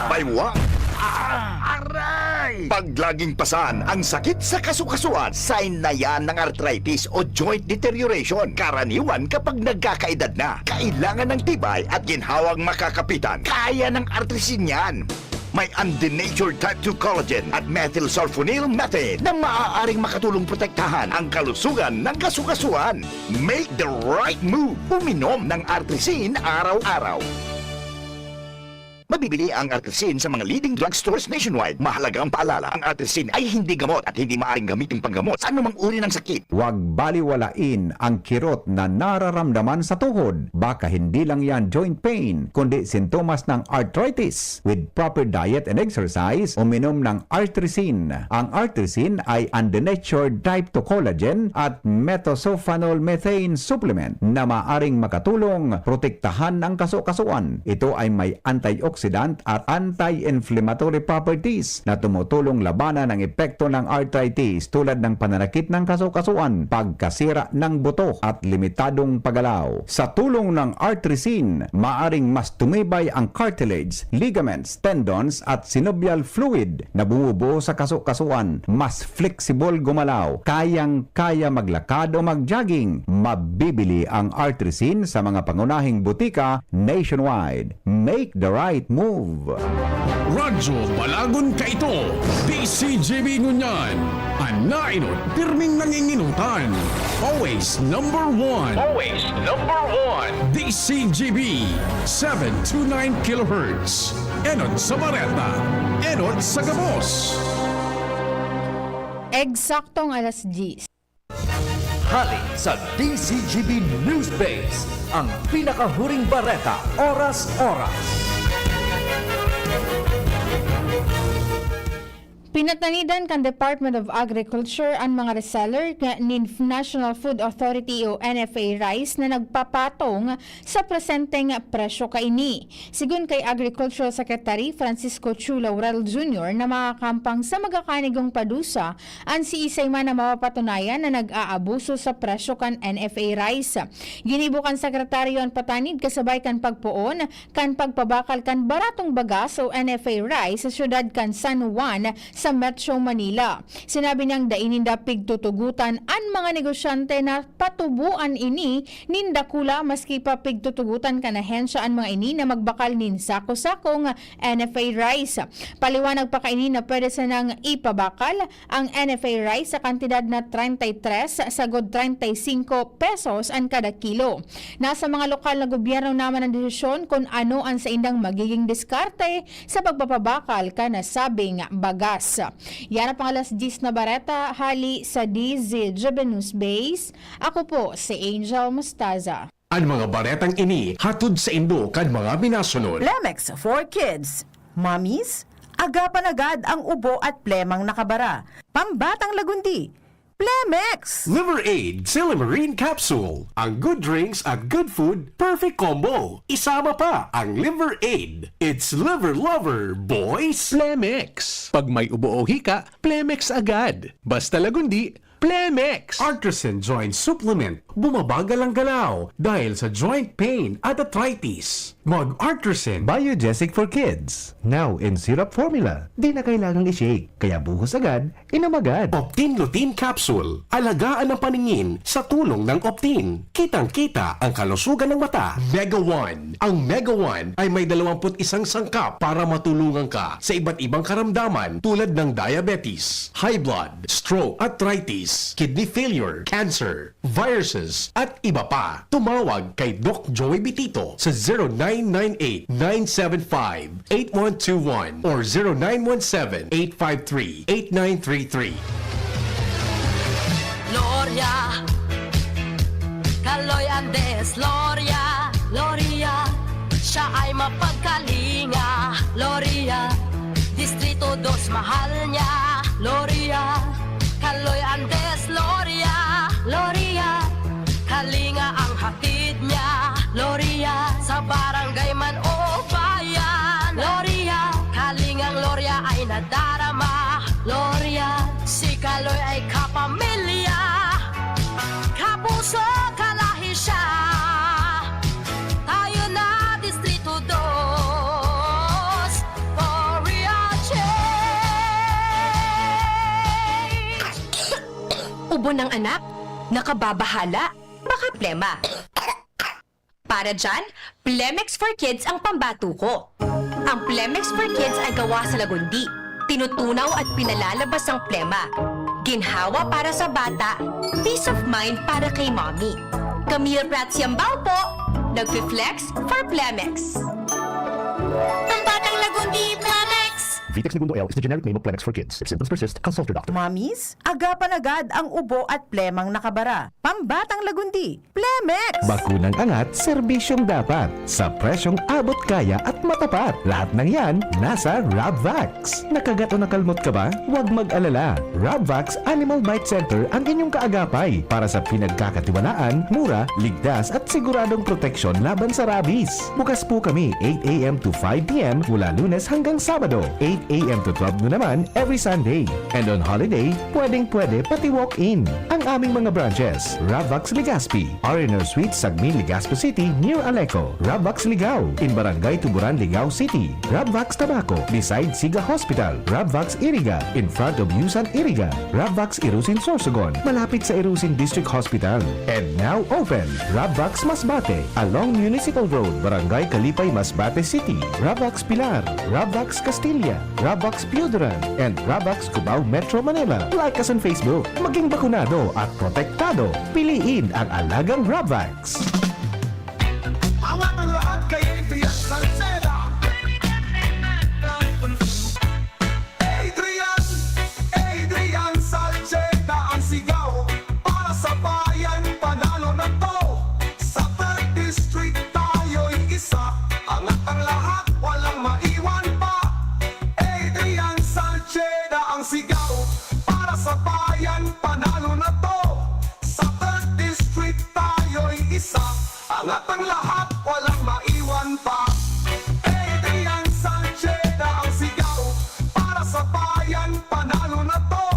Baywa. Aray! Pag laging pasan ang sakit sa kasukasuan, sign na yan ng arthritis o joint deterioration. Karaniwan kapag nagkakaedad na. Kailangan ng tibay at ginhawang makakapitan. Kaya ng artrisin yan. May undenatured type 2 collagen at methylsulfonyl methane na maaaring makatulong protektahan ang kalusugan ng kasukasuan. Make the right move. Uminom ng artrisin araw-araw. Mabibili ang artrisin sa mga leading drugstores nationwide. Mahalaga ang paalala, ang artrisin ay hindi gamot at hindi maaaring gamitin panggamot sa anumang uri ng sakit. Huwag baliwalain ang kirot na nararamdaman sa tuhod. Baka hindi lang yan joint pain, kundi sintomas ng arthritis. With proper diet and exercise, uminom ng artrisin. Ang artrisin ay undenatured type 2 collagen at methylsulfonyl methane supplement na maaring makatulong protektahan ang kasukasuan. Ito ay may antioxidant at anti-inflammatory properties na tumutulong labanan ang epekto ng arthritis tulad ng pananakit ng kasukasuan, pagkasira ng buto at limitadong paggalaw. Sa tulong ng artrisin, maaring mas tumibay ang cartilage, ligaments, tendons at synovial fluid na bumubuo sa kasukasuan. Mas flexible gumalaw, kayang-kaya maglakad o mag-jogging. Mabibili ang artrisin sa mga pangunahing butika nationwide. Make the right move. Radyo Balagon ka ito. DCGB Ngunyan. Anainot, pirming nanginginutan. Always number one. Always number one. DCGB 729 kHz. Enot sa Bareta. Enot sa Gabos. Eksaktong alas 10. Hali sa DCGB News Base, ang pinakahuring bareta oras-oras. Pinatanidan kan Department of Agriculture ang mga reseller ni National Food Authority o NFA rice na nagpapatong sa presenteng presyo kaini. Sigun kay Agricultural Secretary Francisco Chu Laurel Jr. na makakampang sa magakanigong padusa ang si isay man na mapapatunayan na nag-aabuso sa presyo kan NFA rice. Ginibukan sekretaryo ang patanid kasabay kan pagpuon kan pagpabakal kan baratong bagas o NFA rice sa syudad kan San Juan sa Metro Manila. Sinabi niyang daininda pigtutugutan ang mga negosyante na patubuan ini nindakula maski pa pigtutugutan kan ahensya ang mga ini na magbakal nin sako-sakong NFA rice. Paliwanag pa kaini na pwede sa nang ipabakal ang NFA rice sa kantidad na 33 sagod 35 pesos ang kada kilo. Nasa mga lokal na gobyerno naman ang desisyon kung ano ang sa indang magiging diskarte sa pagpapabakal ka na sabing bagas. Yan ang pangalas 10 na bareta, hali sa DZGB News Base. Ako po si Angel Mustaza. Ang mga baretang ini hatod sa indo kan mga binasunod. Plemex for Kids. Mommies, agapan agad ang ubo at plemang nakabara. Pambatang lagundi. Plemex! Liver Aid Silimarine Capsule. Ang good drinks at good food, perfect combo. Isama pa ang Liver Aid. It's liver lover, boys. Plemex. Pag may ubo o hika, Plemex agad. Basta lagundi, Plemex. Artisan Joint Supplement. Bumabagal ang galaw dahil sa joint pain at arthritis. Mag-Artisan. Biogesic for Kids. Now in syrup formula. Di na kailangang i-shake. Kaya buhos agad, inom agad. Optin Lutein Capsule. Alagaan ang paningin sa tulong ng Optin. Kitang-kita ang kalusugan ng mata. Mega One. Ang Mega One ay may 21 sangkap para matulungan ka sa iba't ibang karamdaman tulad ng diabetes, high blood, stroke, arthritis, kidney failure, cancer, viruses, at iba pa. Tumawag kay Doc Joey Bitito sa 0998-975-8121 or 0917-853-8933. Gloria, Kaloy Andes, Gloria, Gloria, siya ay mapagkalinga, Gloria, Distrito 2 mahal niya, Gloria, Kaloy Andes, Gloria, Gloria, kalinga ang hatid niya, Gloria, sa barangay man o bayan, Gloria, kalingang Gloria ay nadarama, Gloria, si Kaloy ay kapamilya, kapuso kalahi siya, tayo na Distrito 2. ubo ng anak, nakababahala, baka plema. Para dyan, Plemex for Kids ang pambato ko. Ang Plemex for Kids ay gawa sa lagundi. Tinutunaw at pinalalabas ang plema. Ginhawa para sa bata, peace of mind para kay mommy. Camille Prats Yambao po, nagfi-flex for Plemex. Pambatang lagundi, Plemex! Vitex Segundo L is the generic name of Plemex for kids. If symptoms persist, consult your doctor. Mommies, agapan agad ang ubo at plemang nakabara. Pambatang lagundi, Plemex! Bakunang angat, serbisyong dapat. Sa presyong abot kaya at matapat. Lahat ng yan, nasa Rabvax. Nakagat o nakalmot ka ba? Huwag mag-alala. Rabvax Animal Bite Center ang inyong kaagapay para sa pinagkakatiwalaan, mura, ligtas at siguradong proteksyon laban sa rabies. Bukas po kami 8 a.m. to 5 p.m. mula Lunes hanggang Sabado, 8 a.m. to 12 noon naman every Sunday. And on holiday, pwedeng-pwede pati walk-in. Ang aming mga branches, Rabvax Legazpi, Ariner Suite, Sagmin, Legazpo City, near Aleco. Rabvax Ligao, in Barangay Tuburan, Ligao City. Rabvax Tabaco, beside Siga Hospital. Rabvax Iriga, in front of Yusan Iriga. Rabvax Irusin Sorsogon, malapit sa Irusin District Hospital. And now open, Rabvax Masbate, along Municipal Road, Barangay Kalipay, Masbate City. Rabvax Pilar, Rabvax Castilla, Rabvax Piudaran, and Rabvax Cubao Metro Manila. Like us on Facebook. Maging bakunado at protektado. Piliin ang alagang Rabvax. Angat ang lahat kay Adrian Salceda. Adrian Salceda ang sigaw para sa bayan, panalo na to. Sa 3rd District tayo'y isa. Angat ang lahat, walang maiwan pa. Adrian Salceda ang sigaw para sa bayan, panalo na to. Sa 3rd District tayo'y isa. Angat ang lahat, walang maiwan pa. Adrian Salceda ang sigaw para sa bayan, panalo na to.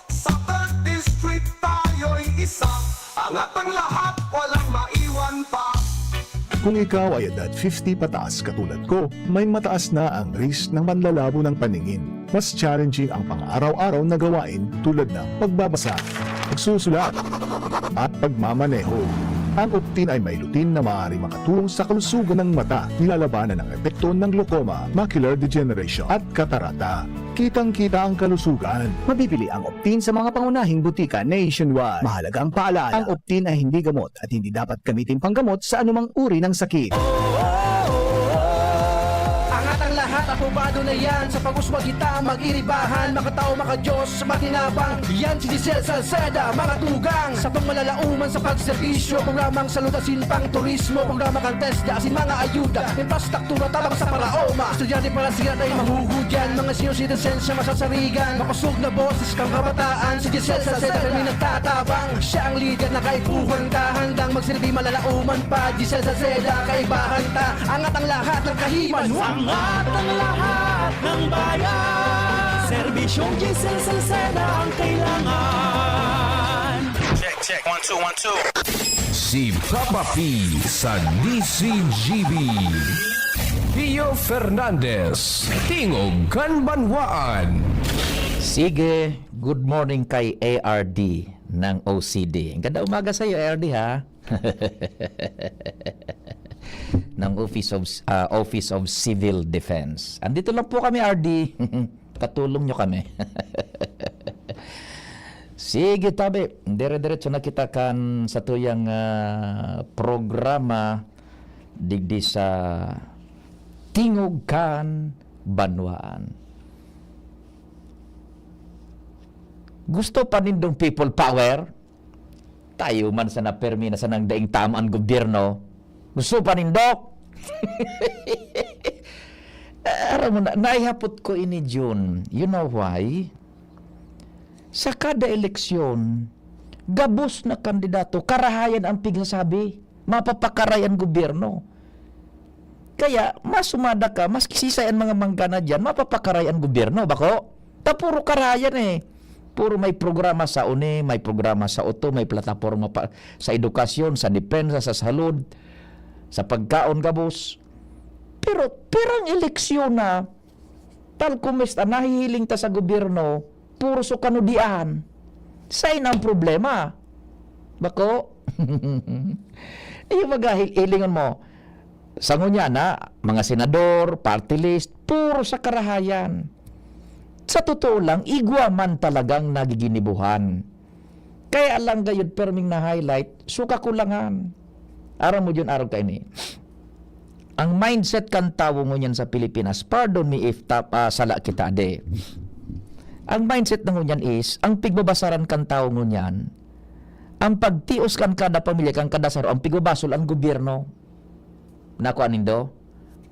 Sa 3rd District tayo'y isa. Angat ang lahat, walang maiwan pa. Kung ikaw ay edad 50 pataas katulad ko, may mataas na ang risk ng manlalabo ng paningin. Mas challenging ang pang-araw-araw na gawain tulad ng pagbabasa, pagsusulat, at pagmamaneho. Ang Optin ay may lutin na maaari makatulong sa kalusugan ng mata, nilalabanan ng epekto ng glaucoma, macular degeneration at katarata. Kitang-kita ang kalusugan. Mabibili ang Optin sa mga pangunahing butika nationwide. Mahalaga ang paalala, ang Optin ay hindi gamot at hindi dapat gamitin panggamot sa anumang uri ng sakit. Angat ang lahat, aprobado na yan. Sa pag-uswag kita, mag-iribahan. Makatao, makadiyos, makinabang. Yan si Giselle Salceda, mga tugang. Sa pangmalalauman sa pagserbisyo. Programang salutasin pang turismo. Programa kang test, asin mga ayuda. Infrastruktura tabang sa paraoma. Estudyante para siya ay mahuhudyan. Mga senior citizens siya masasarigan. Makusog na boses kang kabataan. Si Giselle Salceda kami nagtatabang. Siya ang leader na kahit uhanda. Handang magsilbi malalauman pa. Giselle Salceda, kaibahan ta. Angat ang lahat ng kahiman. Angat ang lahat ng bayan. Serbisyong Giselle Salceda ang kailangan. Check, 1, 2, 1, 2. Si Papa P sa DCGB. Pio Fernandez, Tingog Kanbanwaan. Sige, good morning kay ARD ng OCD. Ang ganda umaga sa iyo, ARD, ha? Ng Office of Civil Defense. Andito lang po kami, RD. Katulong nyo kami. Sige, tabi. Dire-diretso na kita kan sa tuyang programa digdi sa Tingog kan Banwaan. Gusto pa nindong people power? Tayo man sa napermi na sa nang daing tamaan gobyerno. Gusto pa nindok? Aram mo na, naihapot ko ini June. You know why? Sa kada eleksyon, gabos na kandidato, karahayan ang pigsasabi. Mapapakarayan gobyerno. Kaya, mas sumada ka, mas kisisayan mga manggana dyan, mapapakarayan gobyerno. Bako? Puro karahayan eh. Puro may programa sa UNE, may programa sa UTO, may plataforma pa sa edukasyon, sa depensa, sa salud, sa pagkaon gabos. Pero pirang eleksyon na, tal kumista, nahihiling ta sa gobyerno, puro so kanudian. Sa'yo ang problema. Bako? Yung magahilingon mo, sangon niya na, mga senador, party list, puro sa karahayan. Sa totoo lang, igwa man talagang nagiginibuhan. Kaya lang gayud perming na-highlight, suka kulangan. Araw mo yun, araw ka ini. Ang mindset kan tawo mo yan sa Pilipinas, pardon me if sala kita de. Ang mindset ng ngunyan is, ang pigbabasaran kan tao ngunyan, ang pagtios kan kada pamilya, kan kada saro, ang pigbabasol ang gobyerno. Naku anindo?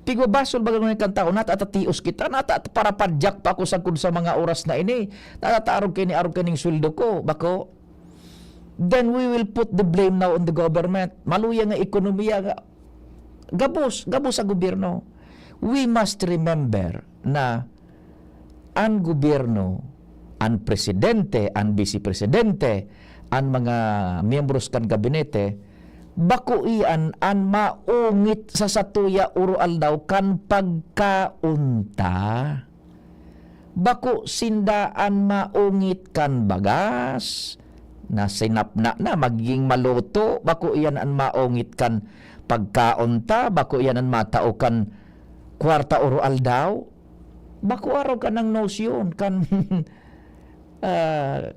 Pigbabasol baga ngunyan kan tao, natatatios kita, para padyak pa ako sa mga oras na ini, natataarog kaning sweldo ko, bako? Then we will put the blame now on the government. Maluya nga ekonomiya, gabos sa gobyerno. We must remember na ang gobyerno, ang presidente, ang vice-presidente, ang mga miyembros kan gabinete, bako iyan ang maungit sa satuya urual daw kan pagkaunta. Bako sindaan maungit kan bagas, na sinapna na magiging maluto, bako iyan ang maungit kan pagkaunta, bako iyan ang matao kan kwarta urual daw. Bako araw ka ng nosyon kan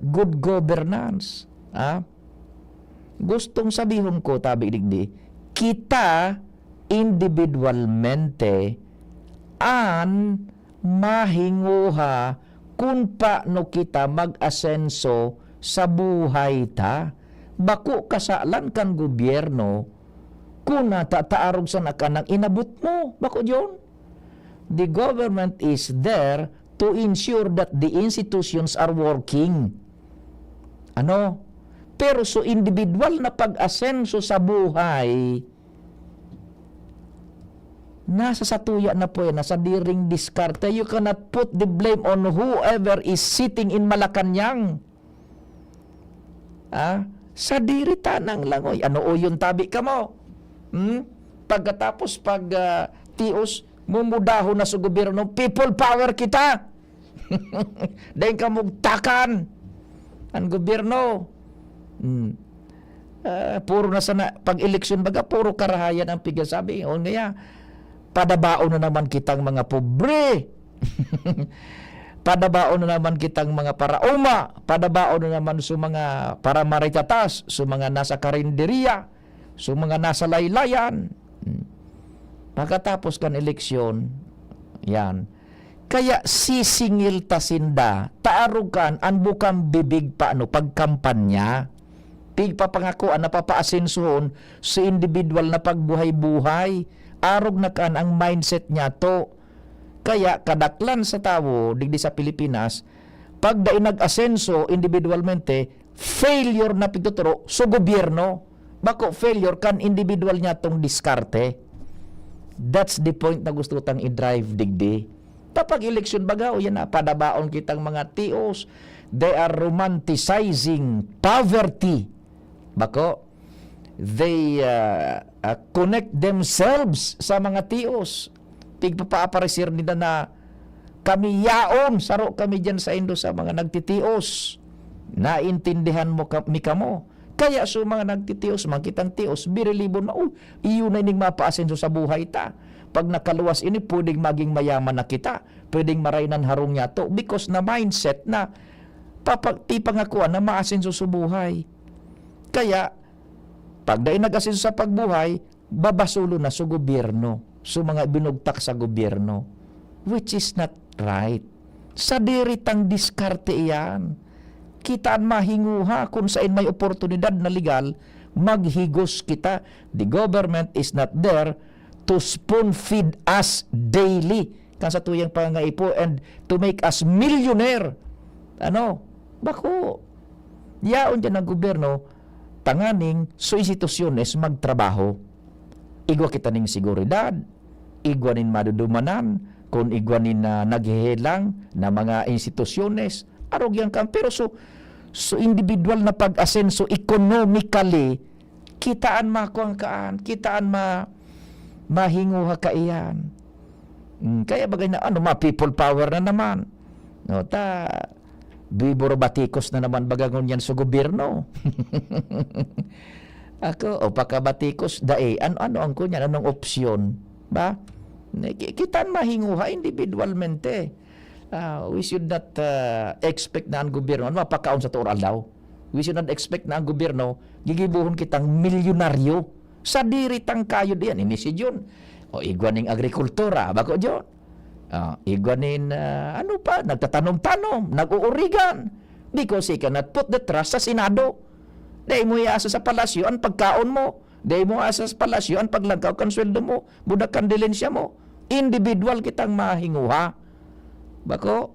good governance. Gustong sabihin ko, tabi digdi, kita individualmente an mahinguha kung paano kita mag-asenso sa buhay ta. Bako kasalan kan gobyerno kung natataarog sa nakanang inabot mo. Bako yun? The government is there to ensure that the institutions are working. Pero so individual na pag-asenso sa buhay, nasa satuya na po yan, nasa diring diskarte. You cannot put the blame on whoever is sitting in Malacanang. Sa diri tanang langoy. O yung tabi ka mo? Pagkatapos tios, mumudaho na sa gobyerno, people power kita. Dahil ka mugtakan ang gobyerno. Puro na sana, pag-eleksyon baga, puro karahayan ang pigasabi. O ngaya, padabaon na naman kitang mga pobre. Padabaon na naman kitang mga parauma. Padabaon na naman sa mga para maritatas, sa mga nasa karinderiya, sa mga nasa laylayan. Pagkatapos kan eleksyon, yan. Kaya sisingil tasinda, taarugan, ang bukang bibig pagkampanya. Pigpapangakuan na papaasensoon sa individual na pagbuhay-buhay. Arog na kan ang mindset niya to. Kaya kadaklan sa tao, digdi sa Pilipinas, pag daing nag-asenso individualmente, failure na pigtuturo sa gobyerno. Bako failure kan individual niya tong diskarte. That's the point na gusto tang i-drive digdi. Tapag eleksyon baga, yan na, padabaon kitang mga tios. They are romanticizing poverty. Bako, they connect themselves sa mga tios. Pigpapaaparesir nila na kami yaon, saro kami dyan sa Indo sa mga nagtitios. Naintindihan mo kami kamo. Kaya so mga nagtitios, mga kitang tios, birilibon na, iyon na ining mapaasenso sa buhay ta. Pag nakaluwas ini, pwedeng maging mayaman na kita. Pwedeng marainan harong niya to. Because na mindset na tipangakuan na maasenso sa buhay. Kaya, pag dahil nag-asenso sa pagbuhay, babasulo na sa gobyerno. So mga binugtak sa gobyerno. Which is not right. Sa diritang diskarte yan. Kitaan mahinguha kung saan may oportunidad na legal, maghigos kita. The government is not there to spoon feed us daily kan sa tuyang pangaipo and to make us millionaire. Bako, yaon dyan ang gobyerno, tanganing so institusyones magtrabaho. Igwa kita ning seguridad, igwa nin madudumanan, kung igwa nin naghihilang na mga institusyones, arog yan kan. Pero so individual na pag-asenso economically, kitaan makuangkaan, kitaan mahinguha ka iyan. Kaya bagay na, people power na naman. Bibor batikos na naman bagangon yan sa gobyerno. Ako, o pagkabatikos, ano ang kunya, anong opsyon? Ba? Kitaan mahinguha individualmente. We should not expect na ang gobyerno, mapakaon sa tural daw. We should not expect na ang gobyerno, gigibuhon kitang milyonaryo. Sa diritang kayo diyan, ini si John. O igwaning agrikultura, bako John. Igwanin, nagtatanom-tanom, nag-uurigan. Because he cannot put the trust sa Senado. Dahil mo iasa sa palasyo ang pagkaon mo. Dahil mo iasa sa palasyo ang paglangkaw kan sweldo mo. Budak kan dilensya mo. Individual kitang mahinguha. Bako?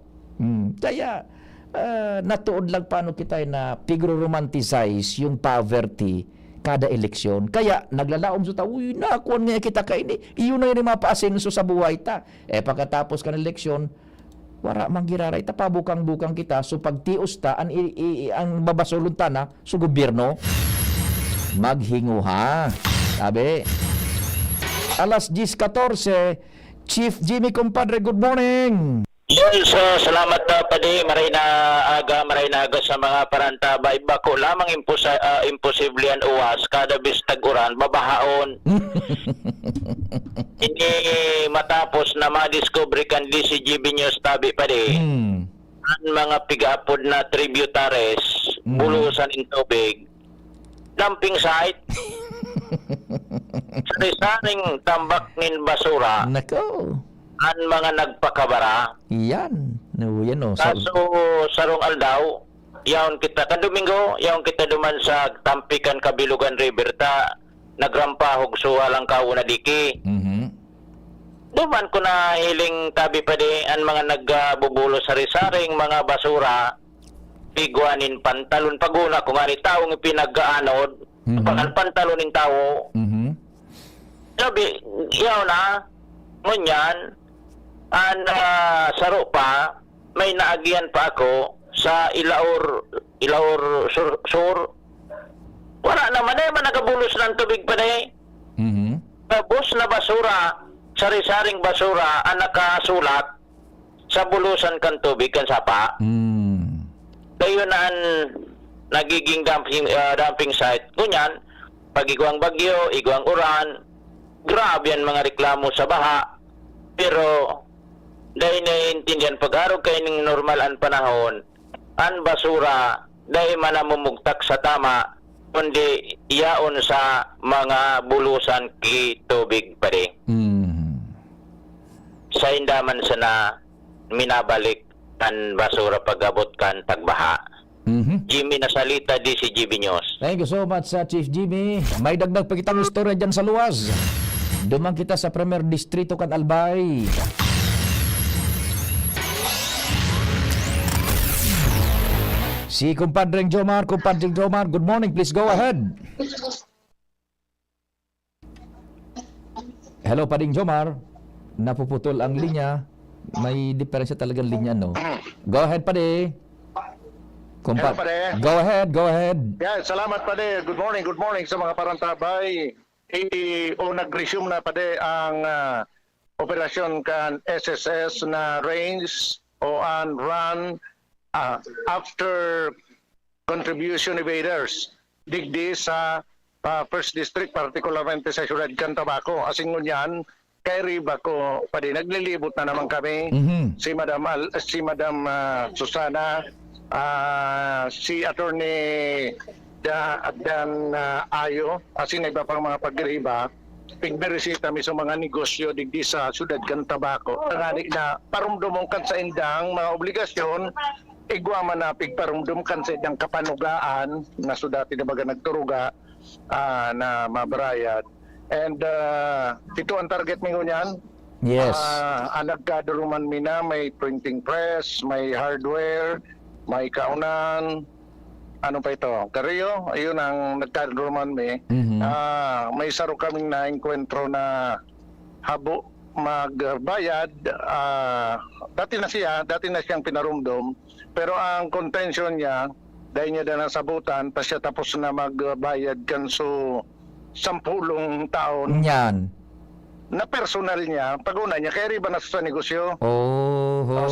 Kaya, natuod lang paano kita na pigro-romanticize yung poverty kada eleksyon. Kaya, naglalaom sa tao, uy, nakuha nga kita kaini. Iyon na yung mapaasenso sa buhay ta. Pagkatapos kan eleksyon, wara manggiraray ta, pabukang-bukang kita. So, pagtios ta, ang babasulon ta na sa gobyerno, maghinguha. Sabi, alas 10:14, Chief Jimmy Compadre, good morning. Yes, salamat padi maray na aga sa mga parantabay. Bako lamang imposible yan uwas kada bis tag-uran babahaon. Ini matapos na madiscover kan DCGB News tabi padi. Ang mga pigaapod na tributaries bulusan in tubig. Dumping site. Sarisaring tambak nin basura. Nako. Ang mga nagpakabara. Yan. No, yan o. Kaso sarong aldaw, yaon kita kan Domingo, yaon kita duman sa Tampikan Kabilugan River ta nagrampahog so alang kauna diki. Duman ko na hiling tabi pa di ang mga nagbubulo sari-saring mga basura pigwanin pantalon paguna kung ani taong ipinag-aanod pangal pantalonin tao. Sabi, yaw na ngunyan ang saro pa may naagian pa ako sa Ilaur sur wala naman man nagabulos ng tubig pa na bus na basura sari-saring basura ang nakasulat sa bulusan kan tubig kan sapa kayo na ang nagiging dumping site kunyan pag igwang bagyo, igwang uran grabe yan mga reklamo sa baha pero dahil naiintindihan pag-araw kayo ng normal ang panahon, ang basura dahil manamumugtak sa tama, kundi iyaon sa mga bulusan ki tubig pa rin. Sa indaman sana minabalik ang basura pag-abot kan tagbaha. Jimmy Nasalita, DCGB News. Thank you so much, Chief Jimmy. May dagdag pa kitang istorya dyan sa luwas. Dumang kita sa Premier Distrito kan Albay. Si Kumpadreng Jomar, good morning. Please go ahead. Hello, Pading Jomar. Napuputol ang linya. May diferensya talagang linya, no? Go ahead, Padi. Hello, Padi. Go ahead. Yeah, salamat, Padi. Good morning sa mga parantabay. Nag-resume na, Padi, ang operasyon kan SSS na range o ang run after contribution evaders digdi sa First District, particularmente sa Ciudad Cantabaco. Asing ngunyan, kay Riba ko, padi naglilibot na naman kami. Si Madam Susana, si Attorney Dan Ayo, asing iba pang mga pagriba, pigberisita mi sa mga negosyo digdi sa Ciudad Cantabaco. Ngani na parumdumong kan sa indang mga obligasyon, igwa man na pigparumdum kan sa idang kapanugaan na sudati na baga nagturuga na mabarayad. And ito ang target mi ngunyan. Yes. Nagkaduruman mi na may printing press, may hardware, may kaunan, ano pa ito? Kariyo, ayun ang nagkaduruman mi. May saro kaming na-enkwentro na habo magbayad. Dati na siyang pinarumdum, pero ang contention niya dahil niya na nasabutan pa siya tapos na magbayad kan so 10 taon yan na personal niya paguna niya kaya riba na sa negosyo.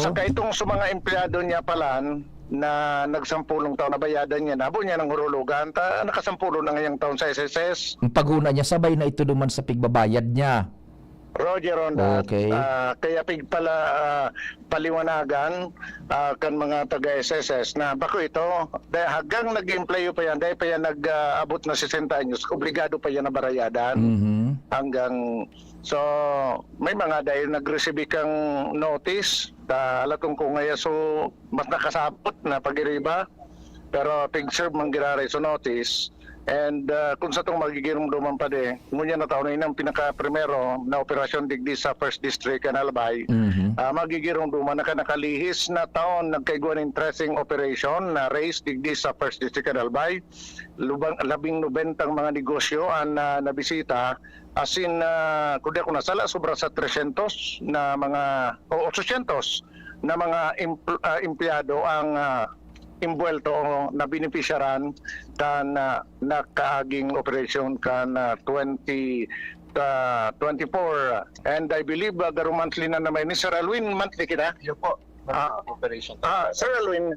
sa itong sa mga empleyado niya palan na nagsampulong taon na bayadan niya, nabo niya ng hurulugan, nakasampulo na ngayong taon sa SSS. Ang paghuna niya, sabay na ito duman sa pigbabayad niya. Roger on that. Okay. Kaya pala paliwanagan kan mga taga SSS na bako ito, dahil hanggang nag-employ pa yan, dahil pa yan nag-abot na 60 anyos, obligado pa yan na barayadan. Hanggang, so may mga dahil nag-receive kang notice, alatong ko ngayon, so mas nakasabot na pag-iriba, pero pig-serve mang giraray so notice. And kung sa itong magiging duman pa de, ngunyan na taon na ang pinaka-primero na operasyon digdi sa 1st District and Albay, magiging duman na nakalihis na taon nagkaiguan ng tracing operation na race digdi sa 1st District and Albay, 19 mga negosyo ang nabisita, as in, kung di ako nasala, sobra sa 300 na mga, o 800 na mga empleyado ang imbuelto o na beneficiaran kan nakaaging operation kan 2024, and I believe garo monthly na naman ni Sir Alwin, monthly kita. Yo po. Operation. Sir Alwin,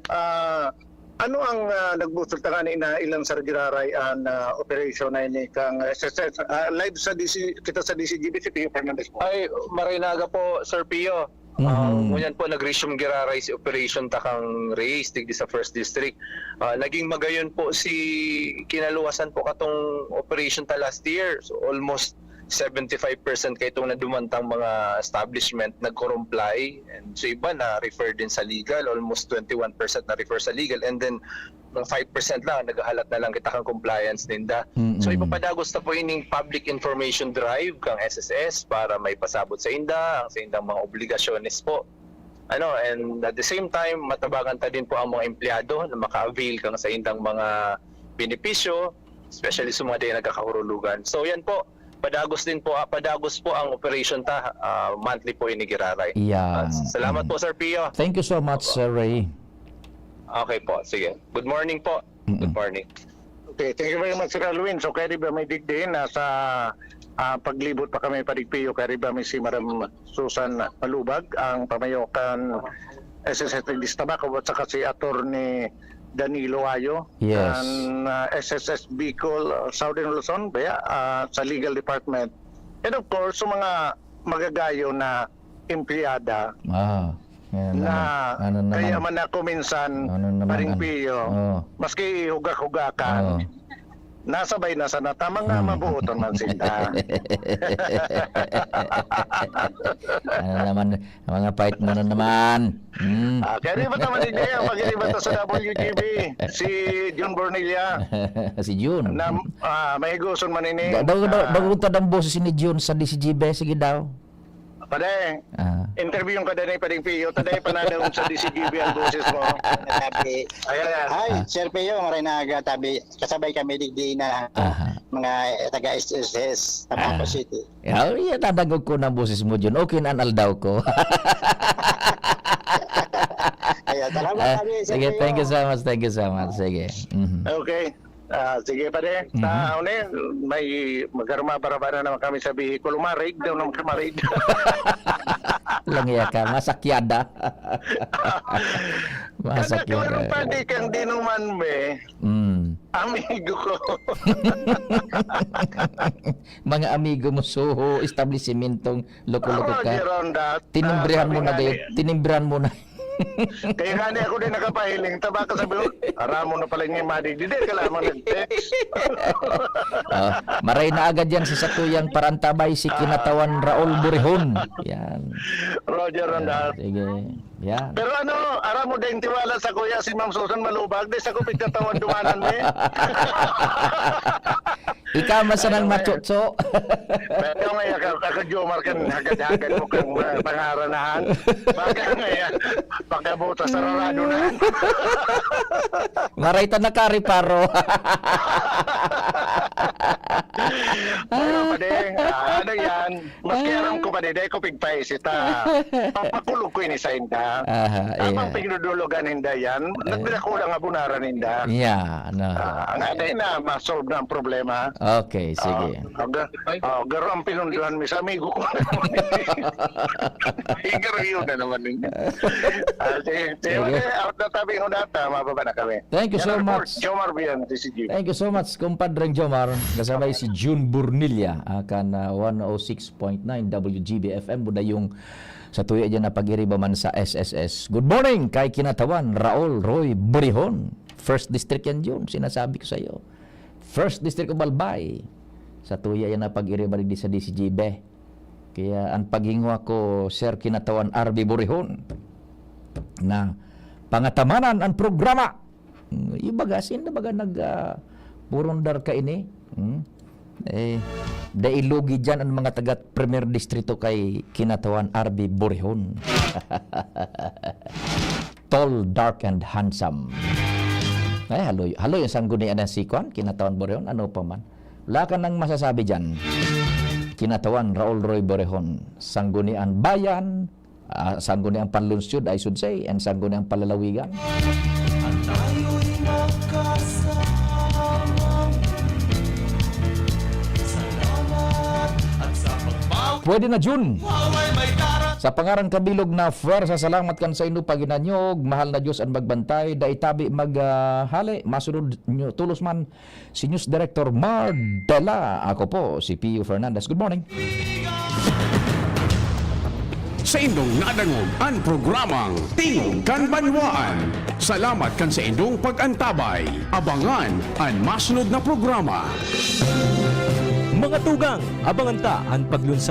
ano ang nagbusog ta kanina ilang sa giraray ang operation na ini kang SSS live sa DC kita sa DCGB si Pio Fernandez po. Ay, marinaga po, Sir Pio. Ngunyan po nag-resume giraray si operation takang race digdi sa 1st District. Naging magayon po si kinaluwasan po katong operation ta last year. So almost 75% kay itong nadumantang mga establishment nag-comply, and so iba na refer din sa legal, almost 21% na refer sa legal, and then 5% lang nagahalat na lang kita kang compliance ninda. So ipapadagos na po ining public information drive kang SSS para may pasabot sa inda ang sa indang mga obligasyones po. And at the same time matabagan ta din po ang mga empleyado na maka-avail kang sa indang mga benepisyo, especially sa mga nagkakahurulugan. So yan po, padagos po ang operation ta, monthly po inigiraray. Yeah. Salamat po, Sir Pio. Thank you so much, Sir Ray. Okay po, sige. Good morning po. Good morning. Okay, thank you very much, Sir Alwin. So kaya ba may digdiin na sa paglibot pa kami padigpiyo, kaya ba may si Madam Susan Malubag, ang pamayokan SSS Lista Baco, at saka si Attorney Danilo Ayo, Yes. and SSS Bicol, Southern Luzon, sa Legal Department. And of course, sa mga magagayo na empleyada Yan, na kaya man ako minsan paring piyo, maski hugak-hugakan, nasabay na sana tamang nga mabuoton man sila. Mga fight mo na naman. Kaya di ba naman din niya, pag-iriba to sa WGB, si June Bornelia. Si June. Na may gusto man ini. Baguntad ang boses ni June sa DCGB. Sige daw. Paday, interview yung kadanay pa rin Pio, taday panadawon sa DCGB ang boses mo. Tabi. Hi, Sir Pio, maray na tabi. Kasabay kami digdi na mga taga SSS, Tabaco City. Tatagog ko ng boses mo, June. Okay na aldaw ko. Salamat kami, Sir Sige, Pio. thank you so much. Sige. Okay. Sige pa rin. May magkarma-barabara naman kami sa bihikulo. Marig daw naman marig. Lang ya ka, masakyada. Masakyada. Pa di kang dinuman me. Amigo ko. Mga amigo mo, suho, establishmentong loko-loko ka. Tinimbrihan mo na. Kaya nga niya ako din nakapahiling. Tabaka sabi ko, aramo na pala yung madig. Hindi ka lamang nag-text. Maray na agad yan sa satuyang parantabay si kinatawan Raul Burihon. Yan. Roger on that. Sige. Yan. Pero aramo din tiwala sa kuya si Ma'am Susan Malubag. Di sa kupit katawan dumanan mo. Ikaw masanang machotso. Pero ngayon, kakajomar kan hagad-hagad mo kang pangaranahan. Baka ngayon, pagkabuta sa rarado na. Maray ta na kariparo. Pero pa din, yan, maski aram ko ba di ko pigpaisita. Papakulog ko ini sa inda. Amang pinudulugan hinda yan, nagbilako lang abunaran hinda. Yeah, no. Ang aday na masolve na ang problema. Okay, sige. Garo ang pinunduhan mi sa amigo ko. Igaro yun na naman ninyo. Sige, out na tabi ng data, mababa na kami. Thank you so much. Jomar Bian, TCG. Thank you so much, kumpadreng Jomar. Kasabay si June Burnilla, akan 106.9 WGB FM. Buda yung sa tuyo dyan na pag-iriba man sa SSS. Good morning kay kinatawan Raul Roy Burihon. First District yan yun, sinasabi ko sa iyo. First District of Albay. Sa tuyo yan na pag-iriba di sa DCGB. Kaya ang paghingwa ko, Sir Kinatawan RB Burihon, na pangatamanan ang programa. Ibagasin na baga purundar ka ini. Dailugi dyan ang mga taga Premier Distrito kay Kinatawan RB Burihon. Tall, dark, and handsome. Ay, halo yung sanggunian ng sikwan, Kinatawan Burihon, ano pa man. Wala ka nang masasabi dyan. Kinatawan Raul Roy Burihon, sanggunian bayan, sanggunian panlungsod, I should say, and sanggunian palalawigan. Pwede na June. Sa pangarang kabilog na fuerza, salamat kan sa inyo paginanyog, mahal na Diyos ang magbantay, daitabi maghali, masunod nyo, tulos man si News Director Mar Dela. Ako po, si Pio Fernandez. Good morning. Sa indong nadangog ang programang Tingog kan Banwaan. Salamat kan sa indong pag-antabay. Abangan ang masunod na programa. Mga tugang, abangan ta ang paglunsa